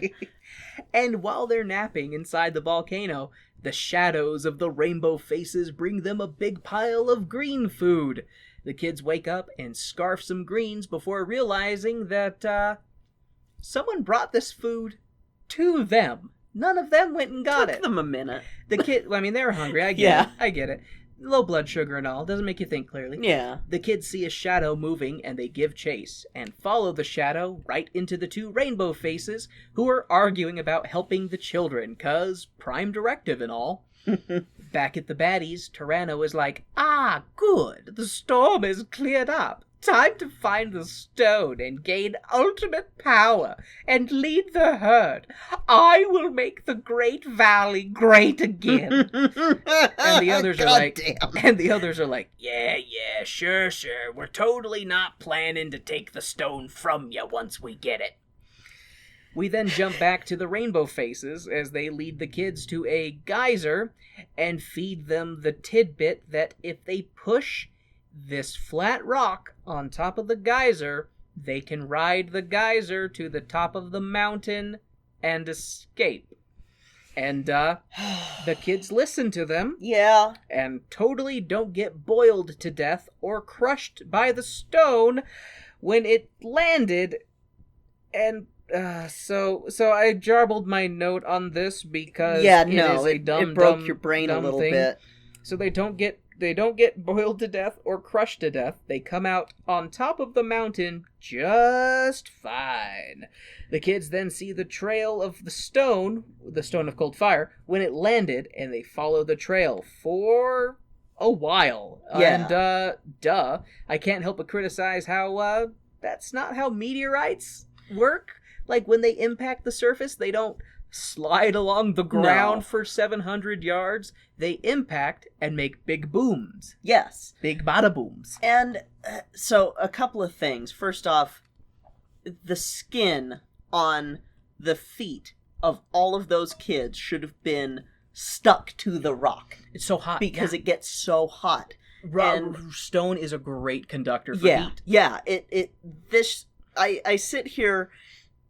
And while they're napping inside the volcano, the shadows of the rainbow faces bring them a big pile of green food. The kids wake up and scarf some greens before realizing that, someone brought this food to them. None of them went and got it. Took them a minute. The kid, I mean, they were hungry. I get it. Low blood sugar and all. Doesn't make you think clearly. Yeah. The kids see a shadow moving and they give chase and follow the shadow right into the two rainbow faces who are arguing about helping the children, 'cause prime directive and all. Back at the baddies, Tyranno is like, "Ah, good. The storm is cleared up. Time to find the stone and gain ultimate power and lead the herd. I will make the Great Valley great again." And the others are like, yeah, sure. We're totally not planning to take the stone from you once we get it. We then jump back to the rainbow faces as they lead the kids to a geyser and feed them the tidbit that if they push this flat rock on top of the geyser, they can ride the geyser to the top of the mountain and escape. And, the kids listen to them. Yeah. And totally don't get boiled to death or crushed by the stone when it landed. And, so I jarbled my note on this because it broke your brain a little bit. So they don't get boiled to death or crushed to death. They come out on top of the mountain just fine. The kids then see the trail of the Stone of Cold Fire, when it landed, and they follow the trail for a while. Yeah. And, I can't help but criticize how, that's not how meteorites work. Like, when they impact the surface, they don't slide along the ground for 700 yards. They impact and make big booms. Yes. Big bada booms. And so a couple of things. First off, the skin on the feet of all of those kids should have been stuck to the rock. It's so hot. Because it gets so hot. And stone is a great conductor for heat. Yeah. I sit here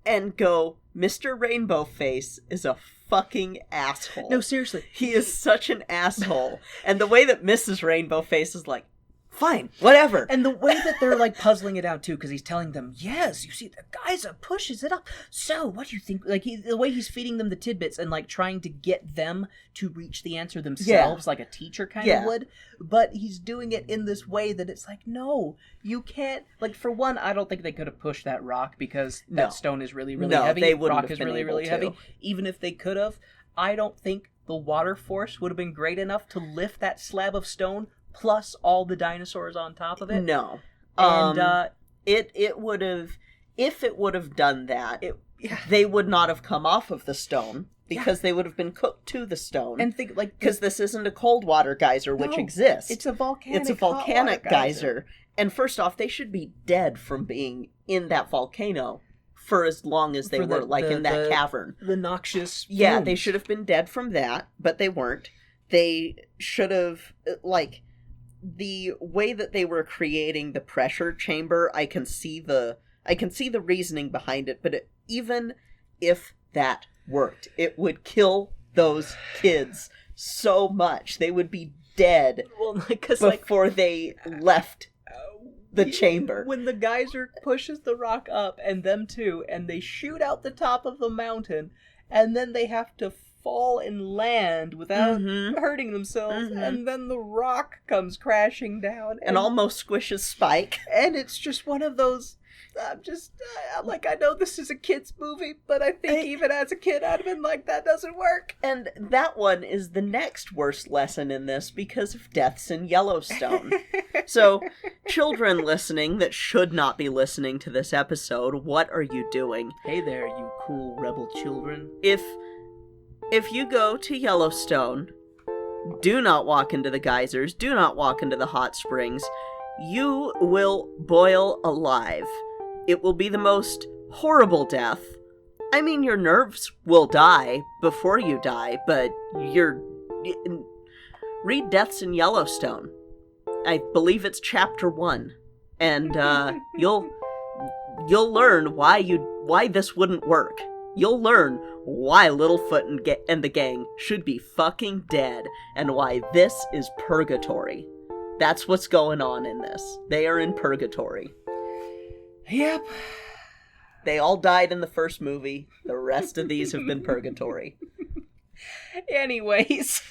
and go, Mr. Rainbow Face is a fucking asshole. No, seriously. He is such an asshole. And the way that Mrs. Rainbow Face is like, fine, whatever. And the way that they're, like, puzzling it out, too, because he's telling them, yes, you see, the geyser pushes it up. So, what do you think? Like, the way he's feeding them the tidbits and, like, trying to get them to reach the answer themselves, like a teacher kind of would. But he's doing it in this way that it's like, no, you can't. Like, for one, I don't think they could have pushed that rock because that stone is really, really heavy. They wouldn't rock have is been really, able really to. heavy. Even if they could have, I don't think the water force would have been great enough to lift that slab of stone plus all the dinosaurs on top of it. No. And it would have, if it would have done that, they would not have come off of the stone because they would have been cooked to the stone. And think, like, because this isn't a cold water geyser, which exists. It's a volcanic. It's a volcanic geyser. And first off, they should be dead from being in that volcano for as long as they were, in that cavern. The noxious fumes. Yeah, they should have been dead from that, but they weren't. They should have, the way that they were creating the pressure chamber, I can see the reasoning behind it, but even if that worked, it would kill those kids so much. They would be dead before they left the chamber. When the geyser pushes the rock up, and them too, and they shoot out the top of the mountain, and then they have to fall and land without Mhm. hurting themselves, Mhm. and then the rock comes crashing down. And almost squishes Spike. And it's just one of those... I'm like, I know this is a kid's movie, but I think even as a kid, I'd have been like, that doesn't work. And that one is the next worst lesson in this because of deaths in Yellowstone. So, children listening that should not be listening to this episode, what are you doing? Hey there, you cool rebel children. If you go to Yellowstone, do not walk into the geysers, do not walk into the hot springs. You will boil alive. It will be the most horrible death. I mean, your nerves will die before you die, but read Deaths in Yellowstone. I believe it's chapter 1, and you'll learn why this wouldn't work. You'll learn why Littlefoot and the gang should be fucking dead, and why this is purgatory. That's what's going on in this. They are in purgatory. Yep. They all died in the first movie. The rest of these have been purgatory. Anyways,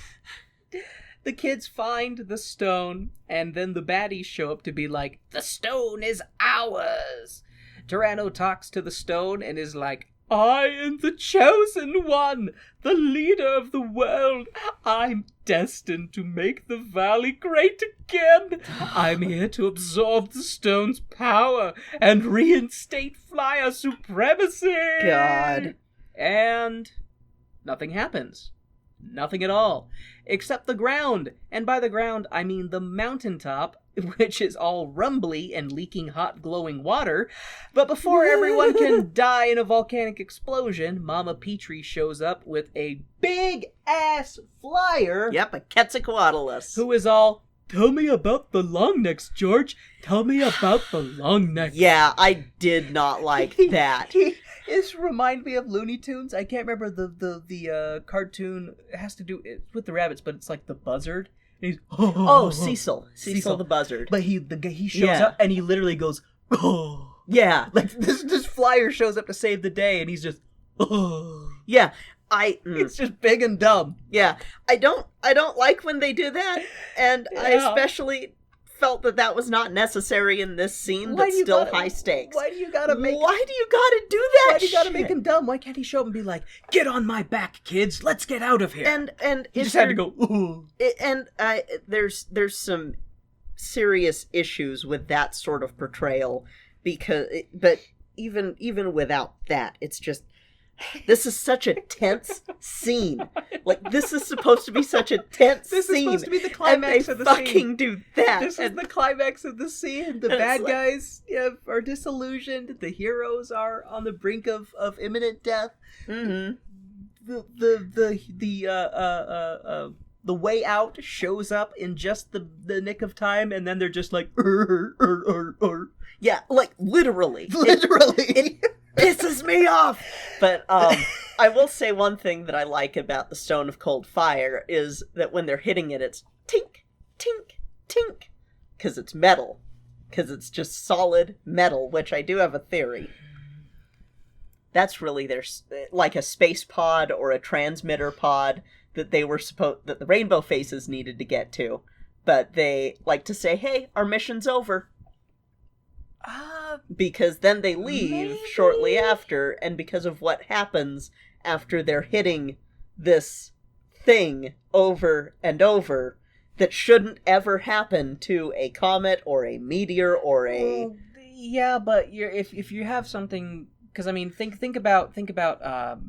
the kids find the stone, and then the baddies show up to be like, the stone is ours. Tyranno talks to the stone and is like, I am the chosen one, the leader of the world. I'm destined to make the valley great again. I'm here to absorb the stone's power and reinstate flyer supremacy. God. And nothing happens. Nothing at all. Except the ground. And by the ground, I mean the mountaintop, which is all rumbly and leaking hot glowing water. But before everyone can die in a volcanic explosion, Mama Petrie shows up with a big-ass flyer. Yep, a Quetzalcoatlus. Who is all, tell me about the long necks, George. Tell me about the long necks. Yeah, I did not like that. This remind me of Looney Tunes. I can't remember the cartoon. It has to do with the rabbits, but it's like the buzzard. And he's, Oh, Cecil the buzzard. But he shows up and he literally goes, oh. Yeah. Like this flyer shows up to save the day, and he's just, oh. Yeah. It's just big and dumb. Yeah. I don't like when they do that, and I especially felt that was not necessary in this scene, but still high stakes. Why do you gotta do that? Why do you gotta make him dumb? Why can't he show up and be like, get on my back, kids, let's get out of here? And he just had to go, ooh. There's some serious issues with that sort of portrayal, but even without that, it's just, this is such a tense scene. Like, this is supposed to be such a tense scene. This is supposed to be the climax of the scene. They fucking do that. This is the climax of the scene. The bad guys are disillusioned. The heroes are on the brink of imminent death. Mm-hmm. The way out shows up in just the nick of time, and then they're just like, Yeah, like, literally. Literally. It pisses me off. But I will say one thing that I like about the Stone of Cold Fire is that when they're hitting it, it's tink, tink, tink. Because it's metal. Because it's just solid metal, which I do have a theory. That's really like a space pod or a transmitter pod that that the Rainbow Faces needed to get to. But they like to say, hey, our mission's over. Because then they leave shortly after, and because of what happens after they're hitting this thing over and over that shouldn't ever happen to a comet or a meteor or a... Yeah, but if you have something... Because, I mean, think about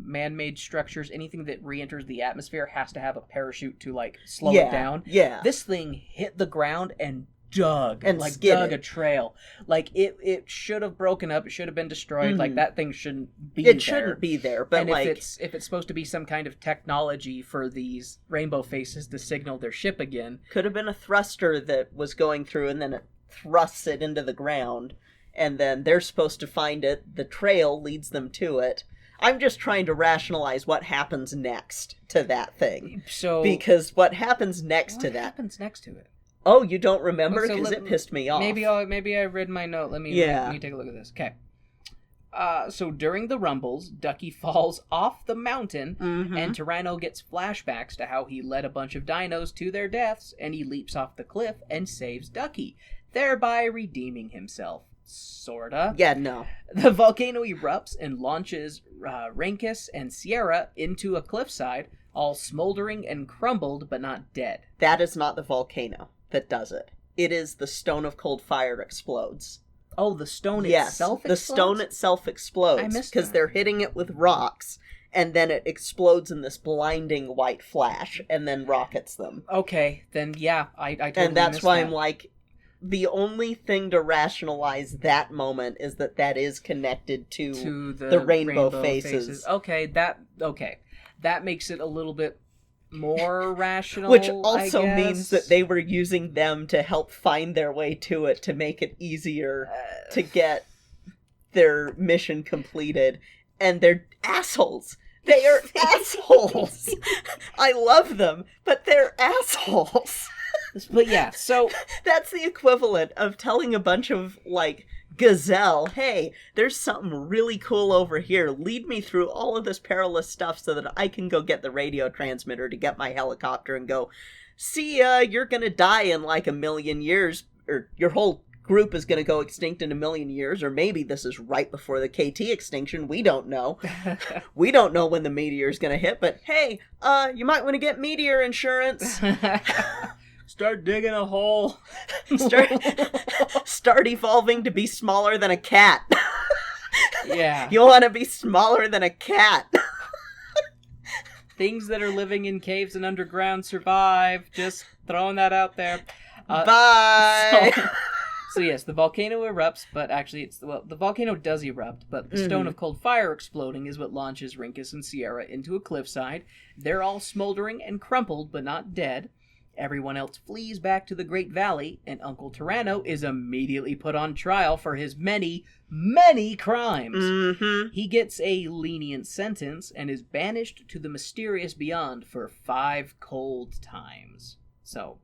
man-made structures. Anything that re-enters the atmosphere has to have a parachute to, like, slow it down. Yeah. This thing hit the ground and dug a trail. Like, it should have broken up. It should have been destroyed. Mm-hmm. Like, that thing shouldn't be there. It shouldn't be there, but and like... if it's supposed to be some kind of technology for these Rainbow Faces to signal their ship again... Could have been a thruster that was going through, and then it thrusts it into the ground, and then they're supposed to find it. The trail leads them to it. I'm just trying to rationalize what happens next to that thing. Because what happens next to that... What happens next to it? Oh, you don't remember? Because it pissed me off. Maybe I read my note. Let me take a look at this. Okay. So during the rumbles, Ducky falls off the mountain, and Tyranno gets flashbacks to how he led a bunch of dinos to their deaths, and he leaps off the cliff and saves Ducky, thereby redeeming himself. Sorta. Yeah, no. The volcano erupts and launches Rinkus and Sierra into a cliffside, all smoldering and crumbled but not dead. That is not the volcano that does it. It is the stone of cold fire explodes. Oh, the stone Yes, itself the explodes? stone itself explodes. I missed because that. they're hitting it with rocks, and then it explodes in this blinding white flash, and then rockets them. Okay, then yeah, I totally And that's missed why that. I'm like, the only thing to rationalize that moment is that is connected to the rainbow faces. Okay, that makes it a little bit more rational. Which also I means guess. that they were using them to help find their way to it to make it easier to get their mission completed. And they're assholes. They are assholes. I love them, but they're assholes. But yeah, so That's the equivalent of telling a bunch of, like, gazelle, hey, there's something really cool over here. Lead me through all of this perilous stuff so that I can go get the radio transmitter to get my helicopter and go, see ya, you're gonna die in like 1,000,000 years, or your whole group is gonna go extinct in 1,000,000 years, or maybe this is right before the KT extinction, we don't know. We don't know when the meteor's gonna hit, but hey, you might want to get meteor insurance. start digging a hole. Start evolving to be smaller than a cat. Yeah. You want to be smaller than a cat. Things that are living in caves and underground survive. Just throwing that out there. Bye. So yes, the volcano erupts, but actually the volcano does erupt, but the stone of cold fire exploding is what launches Rinkus and Sierra into a cliffside. They're all smoldering and crumpled, but not dead. Everyone else flees back to the Great Valley, and Uncle Tyranno is immediately put on trial for his many, many crimes. He gets a lenient sentence and is banished to the mysterious beyond for 5 cold times. So,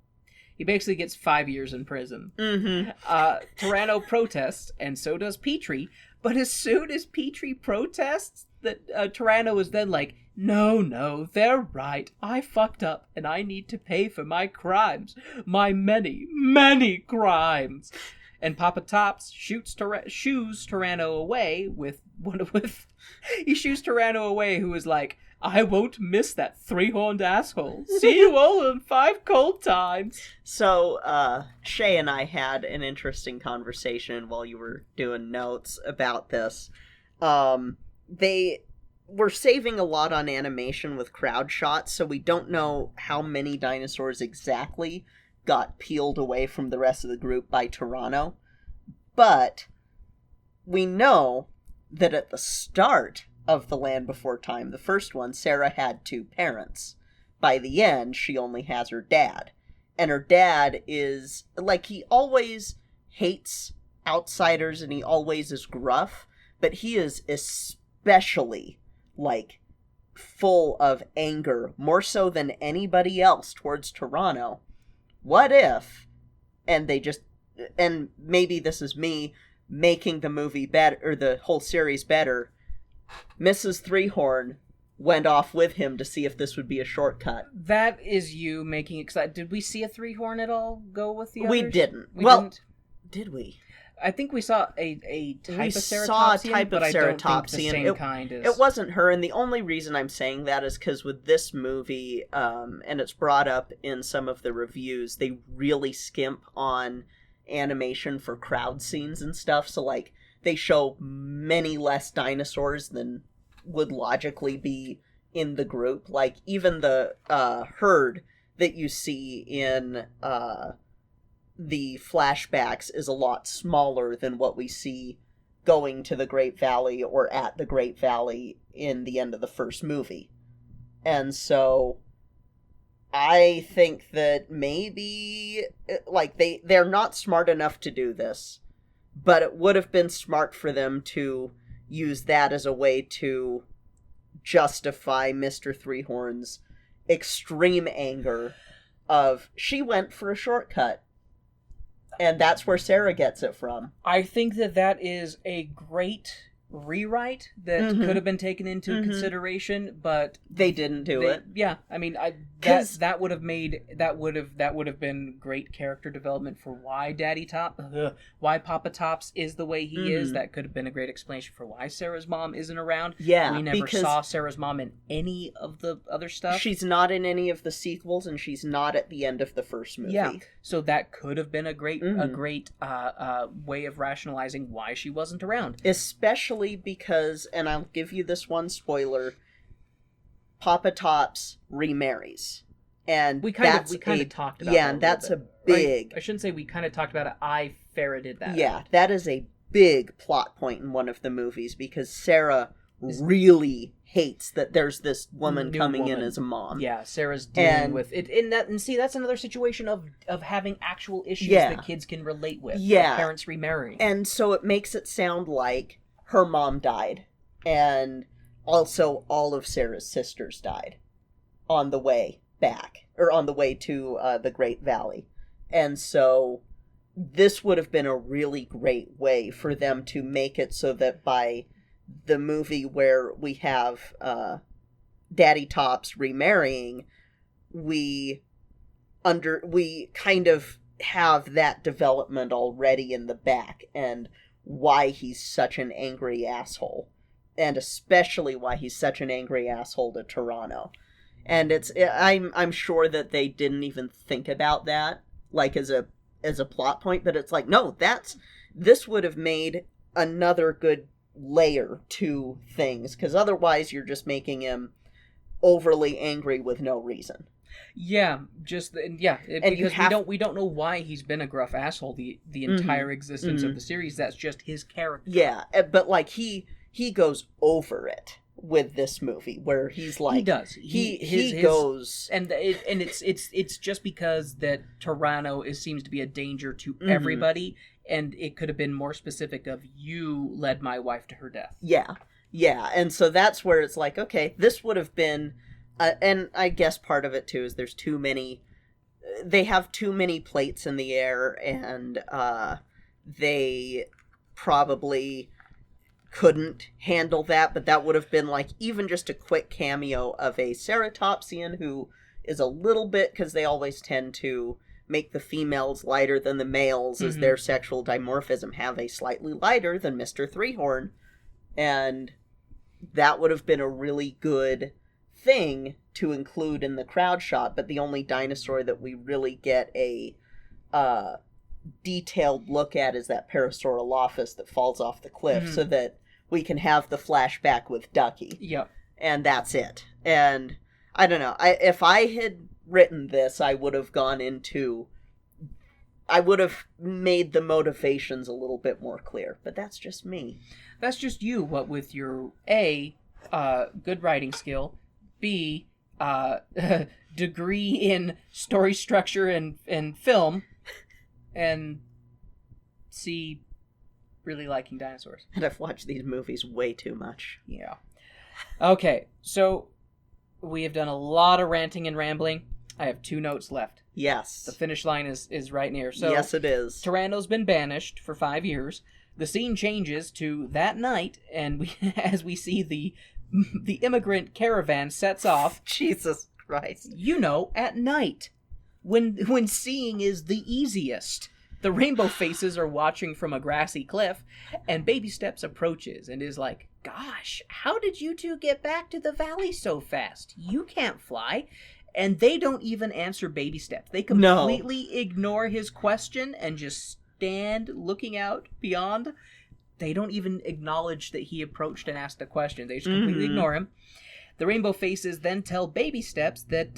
he basically gets 5 years in prison. Tyranno protests, and so does Petrie, but as soon as Petrie protests, Tyranno is then like, no, they're right. I fucked up, and I need to pay for my crimes. My many, many crimes. And Papa Tops shoos Tyranno away he shoos Tyranno away, who is like, I won't miss that 3-horned asshole. See you all in 5 cold times. So, Shay and I had an interesting conversation while you were doing notes about this. They were saving a lot on animation with crowd shots, so we don't know how many dinosaurs exactly got peeled away from the rest of the group by Tyranno. But we know that at the start of the Land Before Time, the first one, Sarah had 2 parents. By the end, she only has her dad. And her dad is, like, he always hates outsiders and he always is gruff, but he is especially, like, full of anger, more so than anybody else towards Tyranno. What if, and maybe this is me making the movie better, or the whole series better, Mrs. Three-Horn went off with him to see if this would be a shortcut. That is you making excited. Did we see a 3-horn at all go with the others? We didn't. Did we? I think we saw a type We of ceratopsian, saw a type but of I don't think the ceratopsian. same kind is. It wasn't her, and the only reason I'm saying that is because with this movie, and it's brought up in some of the reviews, they really skimp on animation for crowd scenes and stuff, so, like, they show many less dinosaurs than would logically be in the group. Like, even the herd that you see in the flashbacks is a lot smaller than what we see going to the Great Valley or at the Great Valley in the end of the first movie. And so I think that maybe, like, they're not smart enough to do this, but it would have been smart for them to use that as a way to justify Mr. Three-Horn's extreme anger of, she went for a shortcut. And that's where Sarah gets it from. I think that is a great rewrite that could have been taken into consideration, but they didn't do it. Yeah, I mean, that would have been great character development for why why Papa Tops is the way he is. That could have been a great explanation for why Sarah's mom isn't around. Yeah, we never saw Sarah's mom in any of the other stuff. She's not in any of the sequels, and she's not at the end of the first movie. Yeah, so that could have been a great way of rationalizing why she wasn't around. Especially because, and I'll give you this one spoiler, Papa Tops remarries. And we kind of talked about and that's a big... I shouldn't say we kind of talked about it, I ferreted that out. That is a big plot point in one of the movies, because Sarah really hates that there's this woman coming in as a mom. Yeah, Sarah's dealing with it. And see, that's another situation of having actual issues that kids can relate with. Yeah. Parents remarrying. And so it makes it sound like her mom died, and also all of Sarah's sisters died on the way back, or on the way to the Great Valley. And so this would have been a really great way for them to make it so that by the movie where we have Daddy Tops remarrying, we kind of have that development already in the back, and why he's such an angry asshole, and especially why he's such an angry asshole to Toronto. And I'm sure that they didn't even think about that, like, as a plot point, but it's like, no, this would have made another good layer to things, because otherwise you're just making him overly angry with no reason. Yeah, because we don't know why he's been a gruff asshole the entire existence of the series. That's just his character. Yeah, but like he goes over it with this movie, where he's like, he does. He goes, and it's just because that Toronto seems to be a danger to everybody, and it could have been more specific of, you led my wife to her death. Yeah, and so that's where it's like, okay, this would have been. And I guess part of it, too, is they have too many plates in the air, and they probably couldn't handle that, but that would have been, like, even just a quick cameo of a Ceratopsian who is a little bit, because they always tend to make the females lighter than the males as their sexual dimorphism, have a slightly lighter than Mr. Three-Horn, and that would have been a really good thing to include in the crowd shot, but the only dinosaur that we really get a detailed look at is that Pterosaur that falls off the cliff, so that we can have the flashback with Ducky. Yep. And that's it. And I don't know, if I had written this, I would have made the motivations a little bit more clear, but that's just me. That's just you, what with your A, good writing skill, B, degree in story structure and film, and C, really liking dinosaurs. And I've watched these movies way too much. Yeah. Okay, so we have done a lot of ranting and rambling. I have 2 notes left. Yes. The finish line is right near. So yes, it is. Tyranno's been banished for 5 years. The scene changes to that night, and as we see the immigrant caravan sets off. Jesus Christ. At night. When seeing is the easiest. The Rainbow Faces are watching from a grassy cliff, and Baby Steps approaches and is like, "Gosh, how did you 2 get back to the valley so fast? You can't fly." And they don't even answer Baby Steps. They completely ignore his question and just stand looking out beyond. They don't even acknowledge that he approached and asked a question. They just completely ignore him. The Rainbow Faces then tell Baby Steps that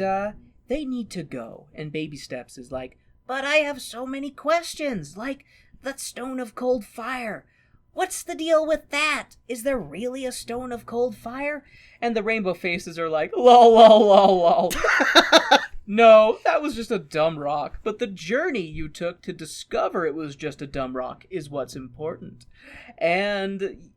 they need to go. And Baby Steps is like, "But I have so many questions, like the Stone of Cold Fire. What's the deal with that? Is there really a Stone of Cold Fire?" And the Rainbow Faces are like, "Lol, lol, lol, lol." "No, that was just a dumb rock. But the journey you took to discover it was just a dumb rock is what's important." And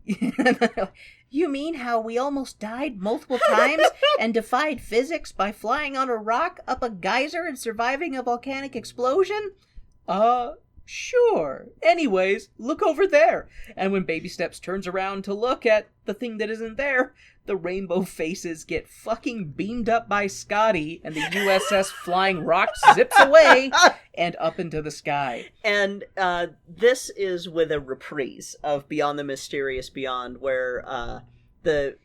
"You mean how we almost died multiple times and defied physics by flying on a rock up a geyser and surviving a volcanic explosion?" Sure. Anyways, look over there. And when Baby Steps turns around to look at the thing that isn't there, the rainbow faces get fucking beamed up by Scotty, and the USS Flying Rock zips away and up into the sky. And this is with a reprise of Beyond the Mysterious Beyond, where Littlefoot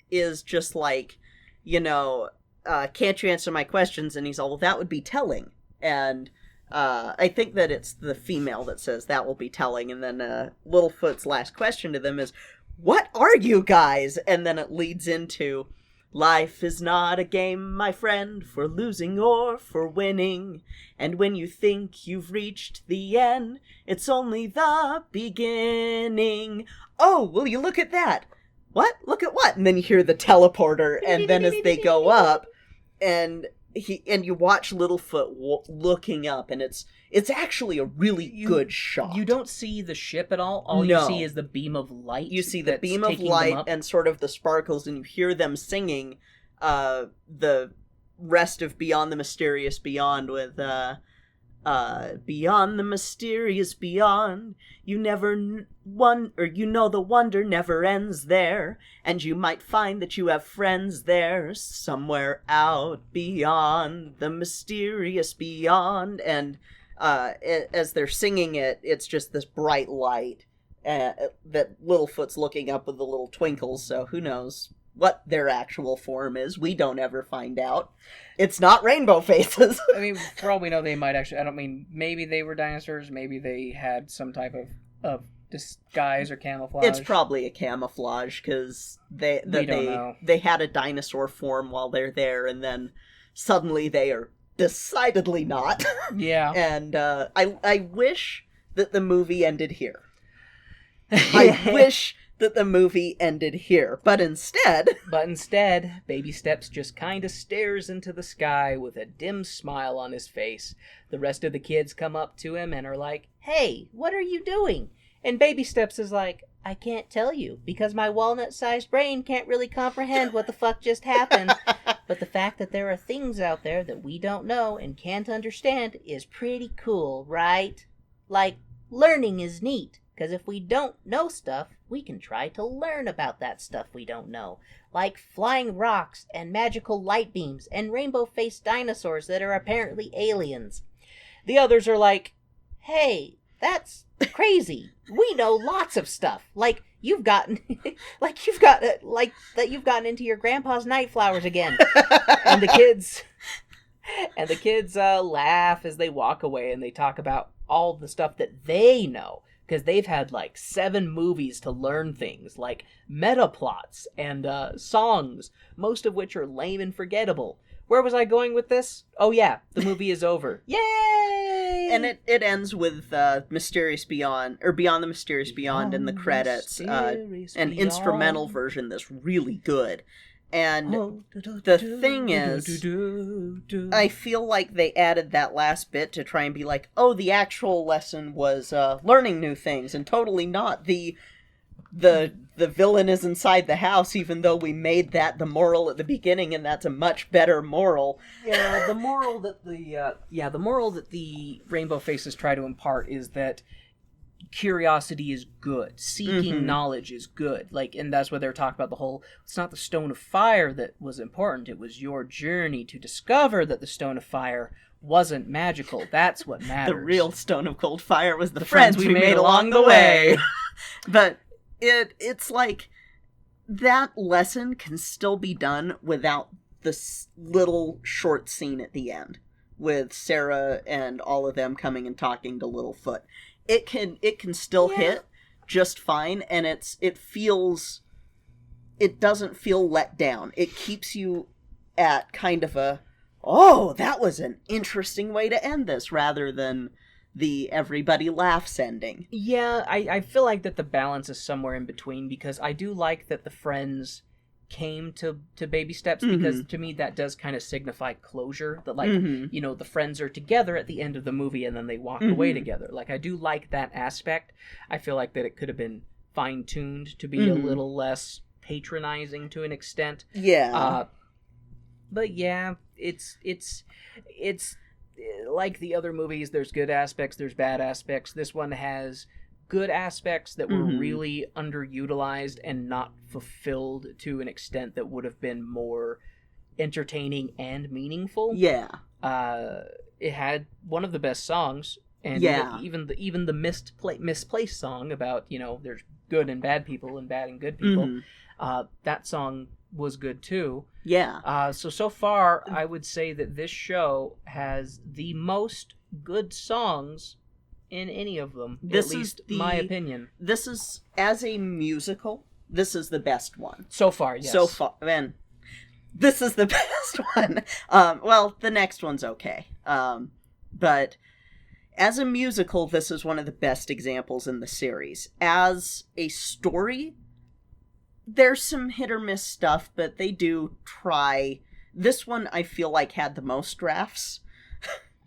is just like, can't you answer my questions? And he's all, well, that would be telling. And I think that it's the female that says that will be telling. And then Littlefoot's last question to them is, what are you guys? And then it leads into, life is not a game, my friend, for losing or for winning. And when you think you've reached the end, it's only the beginning. Oh, will you look at that? What? Look at what? And then you hear the teleporter, and then as they go up, and you watch Littlefoot looking up, and it's actually a really good shot. You don't see the ship at all. All you see is the beam of light. You see the beam of light and sort of the sparkles, and you hear them singing the rest of Beyond the Mysterious Beyond with Beyond the Mysterious Beyond, you the wonder never ends there, and you might find that you have friends there, somewhere out beyond the mysterious beyond. And as they're singing it, it's just this bright light that Littlefoot's looking up with the little twinkles, so who knows what their actual form is. We don't ever find out. It's not rainbow faces. I mean, for all we know, they might actually, maybe they were dinosaurs, maybe they had some type of disguise or camouflage. It's probably a camouflage, because they had a dinosaur form while they're there, and then suddenly they are decidedly not. Yeah. And I wish that the movie ended here. I wish that the movie ended here, but instead, Baby Steps just kind of stares into the sky with a dim smile on his face. The rest of the kids come up to him and are like, "Hey, what are you doing?" And Baby Steps is like, "I can't tell you, because my walnut-sized brain can't really comprehend what the fuck just happened. But the fact that there are things out there that we don't know and can't understand is pretty cool, right? Like, learning is neat, because if we don't know stuff, we can try to learn about that stuff we don't know. Like flying rocks and magical light beams and rainbow-faced dinosaurs that are apparently aliens." The others are like, "Hey, that's crazy. We know lots of stuff. You've gotten into your grandpa's night flowers again." And the kids laugh as they walk away, and they talk about all the stuff that they know, because they've had 7 movies to learn things like meta plots and songs, most of which are lame and forgettable. Where was I going with this? Oh yeah, the movie is over. Yay! And it ends with Mysterious Beyond, or Beyond the Mysterious Beyond, in the credits. An instrumental version that's really good. And the thing is, I feel like they added that last bit to try and be like, oh, the actual lesson was learning new things, and totally not. The villain is inside the house, even though we made that the moral at the beginning, and that's a much better moral. Yeah, the moral that the Rainbow Faces try to impart is that curiosity is good. Seeking knowledge is good. And that's what they're talking about, the whole, it's not the Stone of Fire that was important, it was your journey to discover that the Stone of Fire wasn't magical. That's what matters. The real Stone of Cold Fire was the friends we made along the way. But it's like, that lesson can still be done without this little short scene at the end with Sarah and all of them coming and talking to Littlefoot. It can still hit just fine, and it doesn't feel let down. It keeps you at kind of a, oh, that was an interesting way to end this, rather than the everybody laughs ending. Yeah, I feel like that the balance is somewhere in between, because I do like that the friends came to Baby Steps, because to me that does kind of signify closure, that the friends are together at the end of the movie and then they walk away together. I do like that aspect. I feel like that it could have been fine-tuned to be a little less patronizing to an extent. Yeah. But yeah, it's like the other movies, there's good aspects, there's bad aspects. This one has good aspects that were really underutilized and not fulfilled to an extent that would have been more entertaining and meaningful. Yeah. It had one of the best songs, and even the misplaced song about, there's good and bad people and bad and good people. That song was good too. Yeah. So far, I would say that this show has the most good songs in any of them. At least my opinion. This is, as a musical, this is the best one. So far, yes. So far, man. This is the best one. Well, the next one's okay. But as a musical, this is one of the best examples in the series. As a story, there's some hit or miss stuff, but they do try. This one, I feel like, had the most drafts.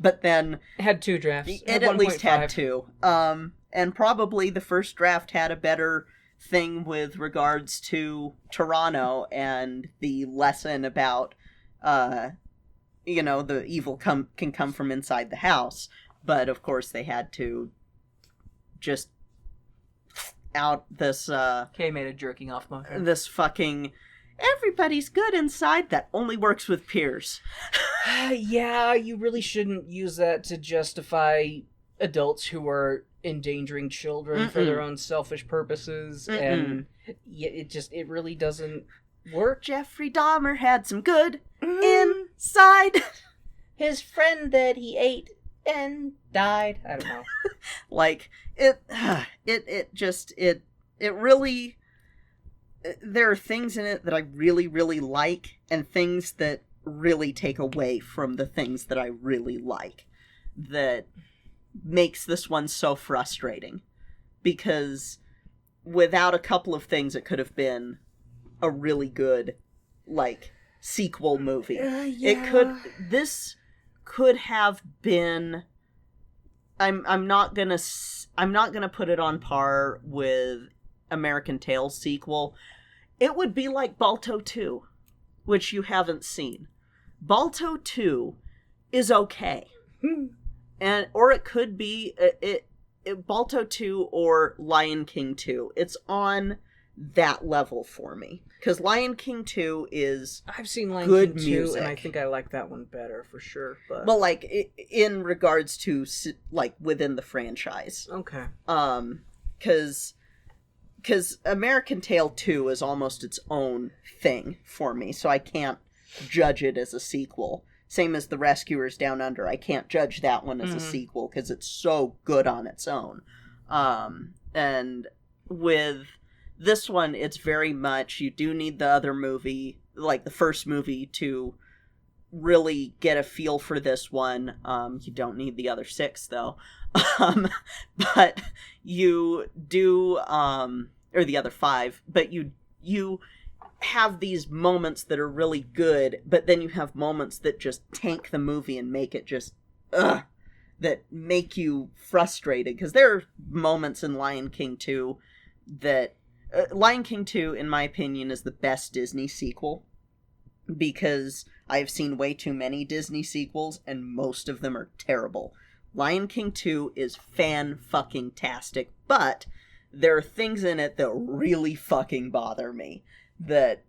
But then... It had 2 drafts. It at least had 2. And probably the first draft had a better thing with regards to Toronto and the lesson about, the evil can come from inside the house. But, of course, they had to just out this... Kay made a jerking off motion. This fucking... Everybody's good inside. That only works with peers. Yeah, you really shouldn't use that to justify adults who are endangering children for their own selfish purposes. And it really doesn't work. Jeffrey Dahmer had some good inside. His friend that he ate and died. I don't know. Like, it really... There are things in it that I really, really like, and things that really take away from the things that I really like. That makes this one so frustrating. Because without a couple of things, it could have been a really good, sequel movie. Yeah. This could have been... I'm not gonna put it on par with American Tail's sequel. It would be like Balto 2, which you haven't seen. Balto 2 is okay. Or it could be Balto 2 or Lion King 2. It's on that level for me. Because Lion King 2 is I've seen Lion good King 2, music. and I think I like that one better, for sure. But... Well, in regards to, within the franchise. Okay. Because American Tail 2 is almost its own thing for me, so I can't judge it as a sequel. Same as The Rescuers Down Under. I can't judge that one as a sequel, because it's so good on its own. And with this one, it's very much, you do need the other movie, the first movie, to really get a feel for this one. You don't need the other 6, though. But you do, or the other 5, but you have these moments that are really good, but then you have moments that just tank the movie and make it just, that make you frustrated. Because there are moments in Lion King 2 that, Lion King 2, in my opinion, is the best Disney sequel. Because I've seen way too many Disney sequels, and most of them are terrible. Lion King 2 is fan-fucking-tastic, but there are things in it that really fucking bother me. That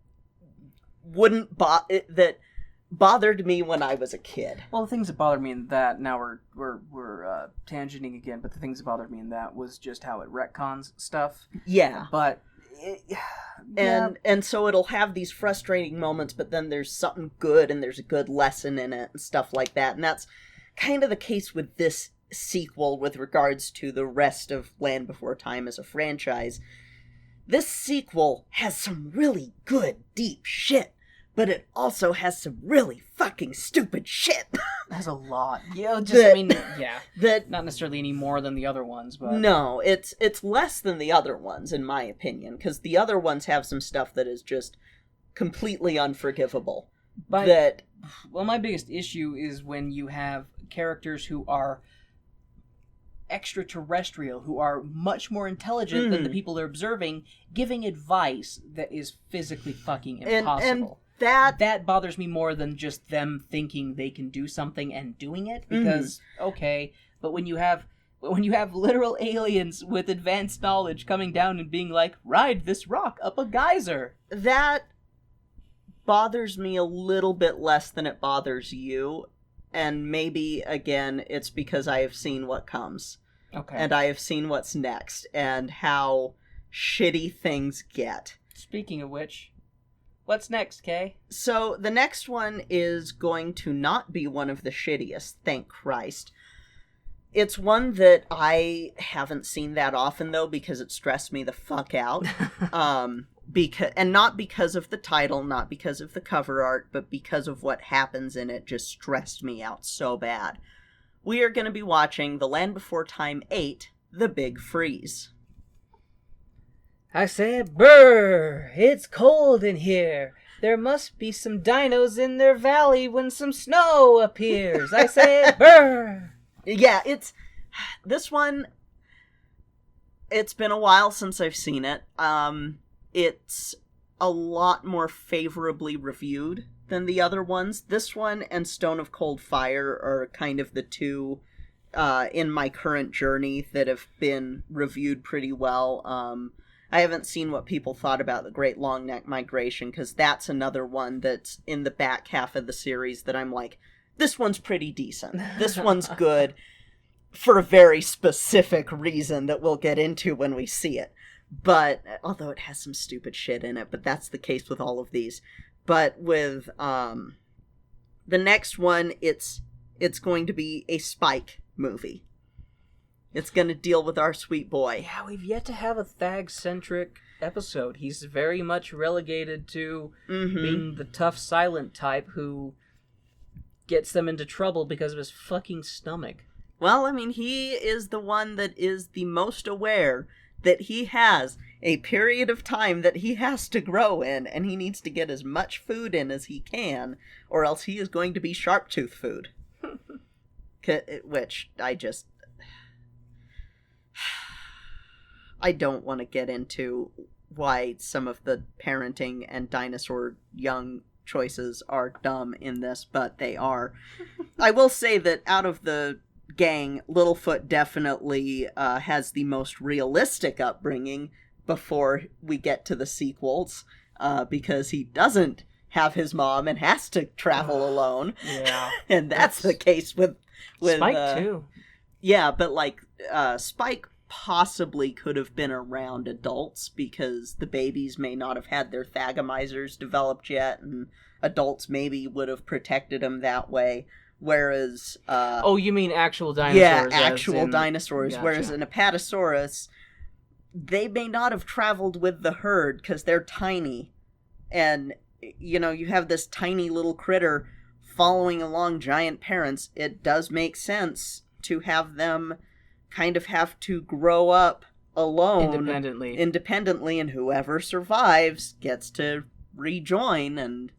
that bothered me when I was a kid. Well, the things that bothered me in that, now we're tangenting again, but the things that bothered me in that was just how it retcons stuff. Yeah. But... And so it'll have these frustrating moments, but then there's something good, and there's a good lesson in it, and stuff like that. And that's kind of the case with this sequel with regards to the rest of Land Before Time as a franchise. This sequel has some really good, deep shit, but it also has some really fucking stupid shit. Has a lot. Yeah, that not necessarily any more than the other ones, but... No, it's less than the other ones, in my opinion, because the other ones have some stuff that is just completely unforgivable. Well, my biggest issue is when you have characters who are extraterrestrial, who are much more intelligent than the people they're observing, giving advice that is physically fucking impossible. That bothers me more than just them thinking they can do something and doing it, because, okay, but when you have literal aliens with advanced knowledge coming down and being like, ride this rock up a geyser. That bothers me a little bit less than it bothers you, and maybe, again, it's because I have seen what comes. Okay. And I have seen what's next, and how shitty things get. Speaking of which, what's next, Kay? So, the next one is going to not be one of the shittiest, thank Christ. It's one that I haven't seen that often, though, because it stressed me the fuck out. And not because of the title, not because of the cover art, but because of what happens in it just stressed me out so bad. We are going to be watching The Land Before Time VIII, The Big Freeze. I said, brr, it's cold in here. There must be some dinos in their valley when some snow appears. I said, brr. Yeah, this one, it's been a while since I've seen it. It's a lot more favorably reviewed than the other ones. This one and Stone of Cold Fire are kind of the two in my current journey that have been reviewed pretty well. I haven't seen what people thought about the Great Long Neck Migration, because that's another one that's in the back half of the series that I'm like, this one's pretty decent. This one's good for a very specific reason that we'll get into when we see it. But, although it has some stupid shit in it, but that's the case with all of these. But with the next one, it's going to be a Spike movie. It's going to deal with our sweet boy. Yeah, we've yet to have a Thag-centric episode. He's very much relegated to being the tough, silent type who gets them into trouble because of his fucking stomach. Well, I mean, he is the one that is the most aware that he has a period of time that he has to grow in, and he needs to get as much food in as he can, or else he is going to be sharp-tooth food. Which, I don't want to get into why some of the parenting and dinosaur young choices are dumb in this, but they are. I will say that out of the gang, Littlefoot definitely has the most realistic upbringing before we get to the sequels, because he doesn't have his mom and has to travel alone. Yeah. And that's the case with Spike, too. Yeah, but, like, Spike possibly could have been around adults, because the babies may not have had their thagomizers developed yet, and adults maybe would have protected him that way. Whereas... oh, you mean actual dinosaurs? Yeah, actual dinosaurs. Gotcha. Whereas an Apatosaurus, they may not have traveled with the herd because they're tiny. And, you know, you have this tiny little critter following along giant parents. It does make sense to have them kind of have to grow up alone. Independently, and whoever survives gets to rejoin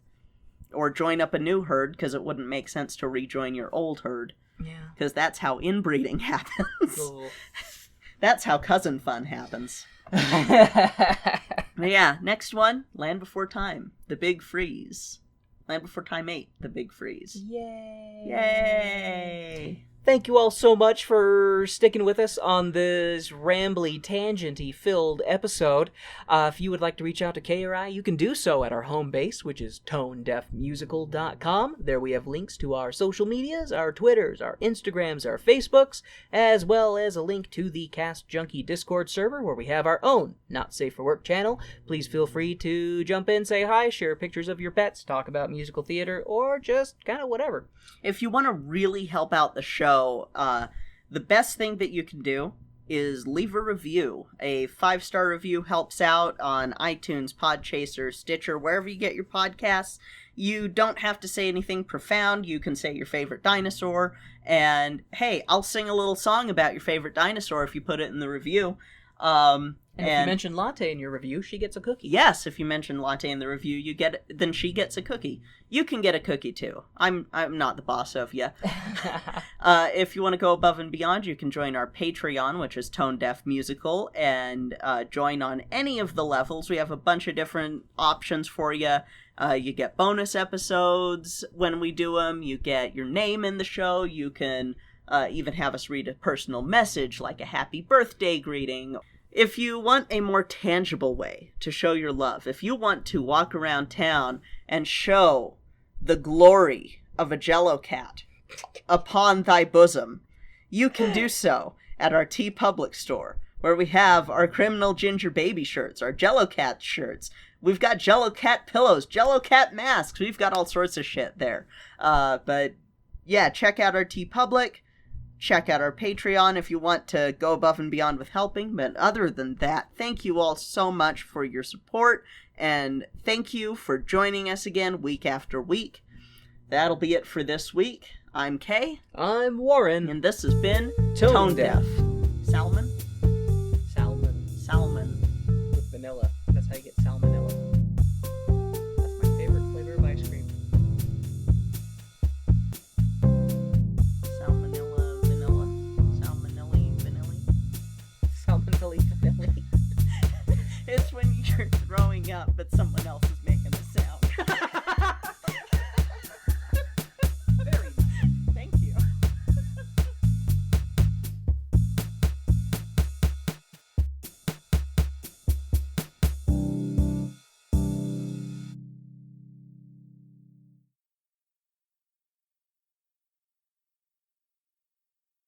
or join up a new herd, because it wouldn't make sense to rejoin your old herd. Yeah. Because that's how inbreeding happens. Cool. That's how cousin fun happens. But yeah, next one, Land Before Time, The Big Freeze. Land Before Time VIII, The Big Freeze. Yay! Yay! Thank you all so much for sticking with us on this rambly, tangenty filled episode. If you would like to reach out to Kay or I, you can do so at our home base, which is tonedeafmusical.com. There we have links to our social medias, our Twitters, our Instagrams, our Facebooks, as well as a link to the Cast Junkie Discord server, where we have our own Not Safe for Work channel. Please feel free to jump in, say hi, share pictures of your pets, talk about musical theater, or just kind of whatever. If you want to really help out the show, the best thing that you can do is leave a review. A 5-star review helps out on iTunes, Podchaser, Stitcher, wherever you get your podcasts. You don't have to say anything profound. You can say your favorite dinosaur, and hey, I'll sing a little song about your favorite dinosaur if you put it in the review. And if you mention latte in your review, she gets a cookie. Yes, if you mention latte in the review, then she gets a cookie. You can get a cookie too. I'm not the boss of you. If you want to go above and beyond, you can join our Patreon, which is Tone Deaf Musical, and join on any of the levels. We have a bunch of different options for you. You get bonus episodes when we do them. You get your name in the show. You can even have us read a personal message, like a happy birthday greeting. If you want a more tangible way to show your love, if you want to walk around town and show the glory of a Jello cat upon thy bosom, you can do so at our TeePublic store, where we have our Criminal Ginger Baby shirts, our Jello Cat shirts. We've got Jello Cat pillows, Jello Cat masks. We've got all sorts of shit there. But yeah, check out our TeePublic. Check out our Patreon if you want to go above and beyond with helping. But other than that, thank you all so much for your support. And thank you for joining us again week after week. That'll be it for this week. I'm Kay. I'm Warren. And this has been Tone Deaf. Salmon? Salmon. With vanilla. That's how you get salmonella. That's my favorite flavor of ice cream. Salmonelli vanilla. It's when you're throwing up, but someone else is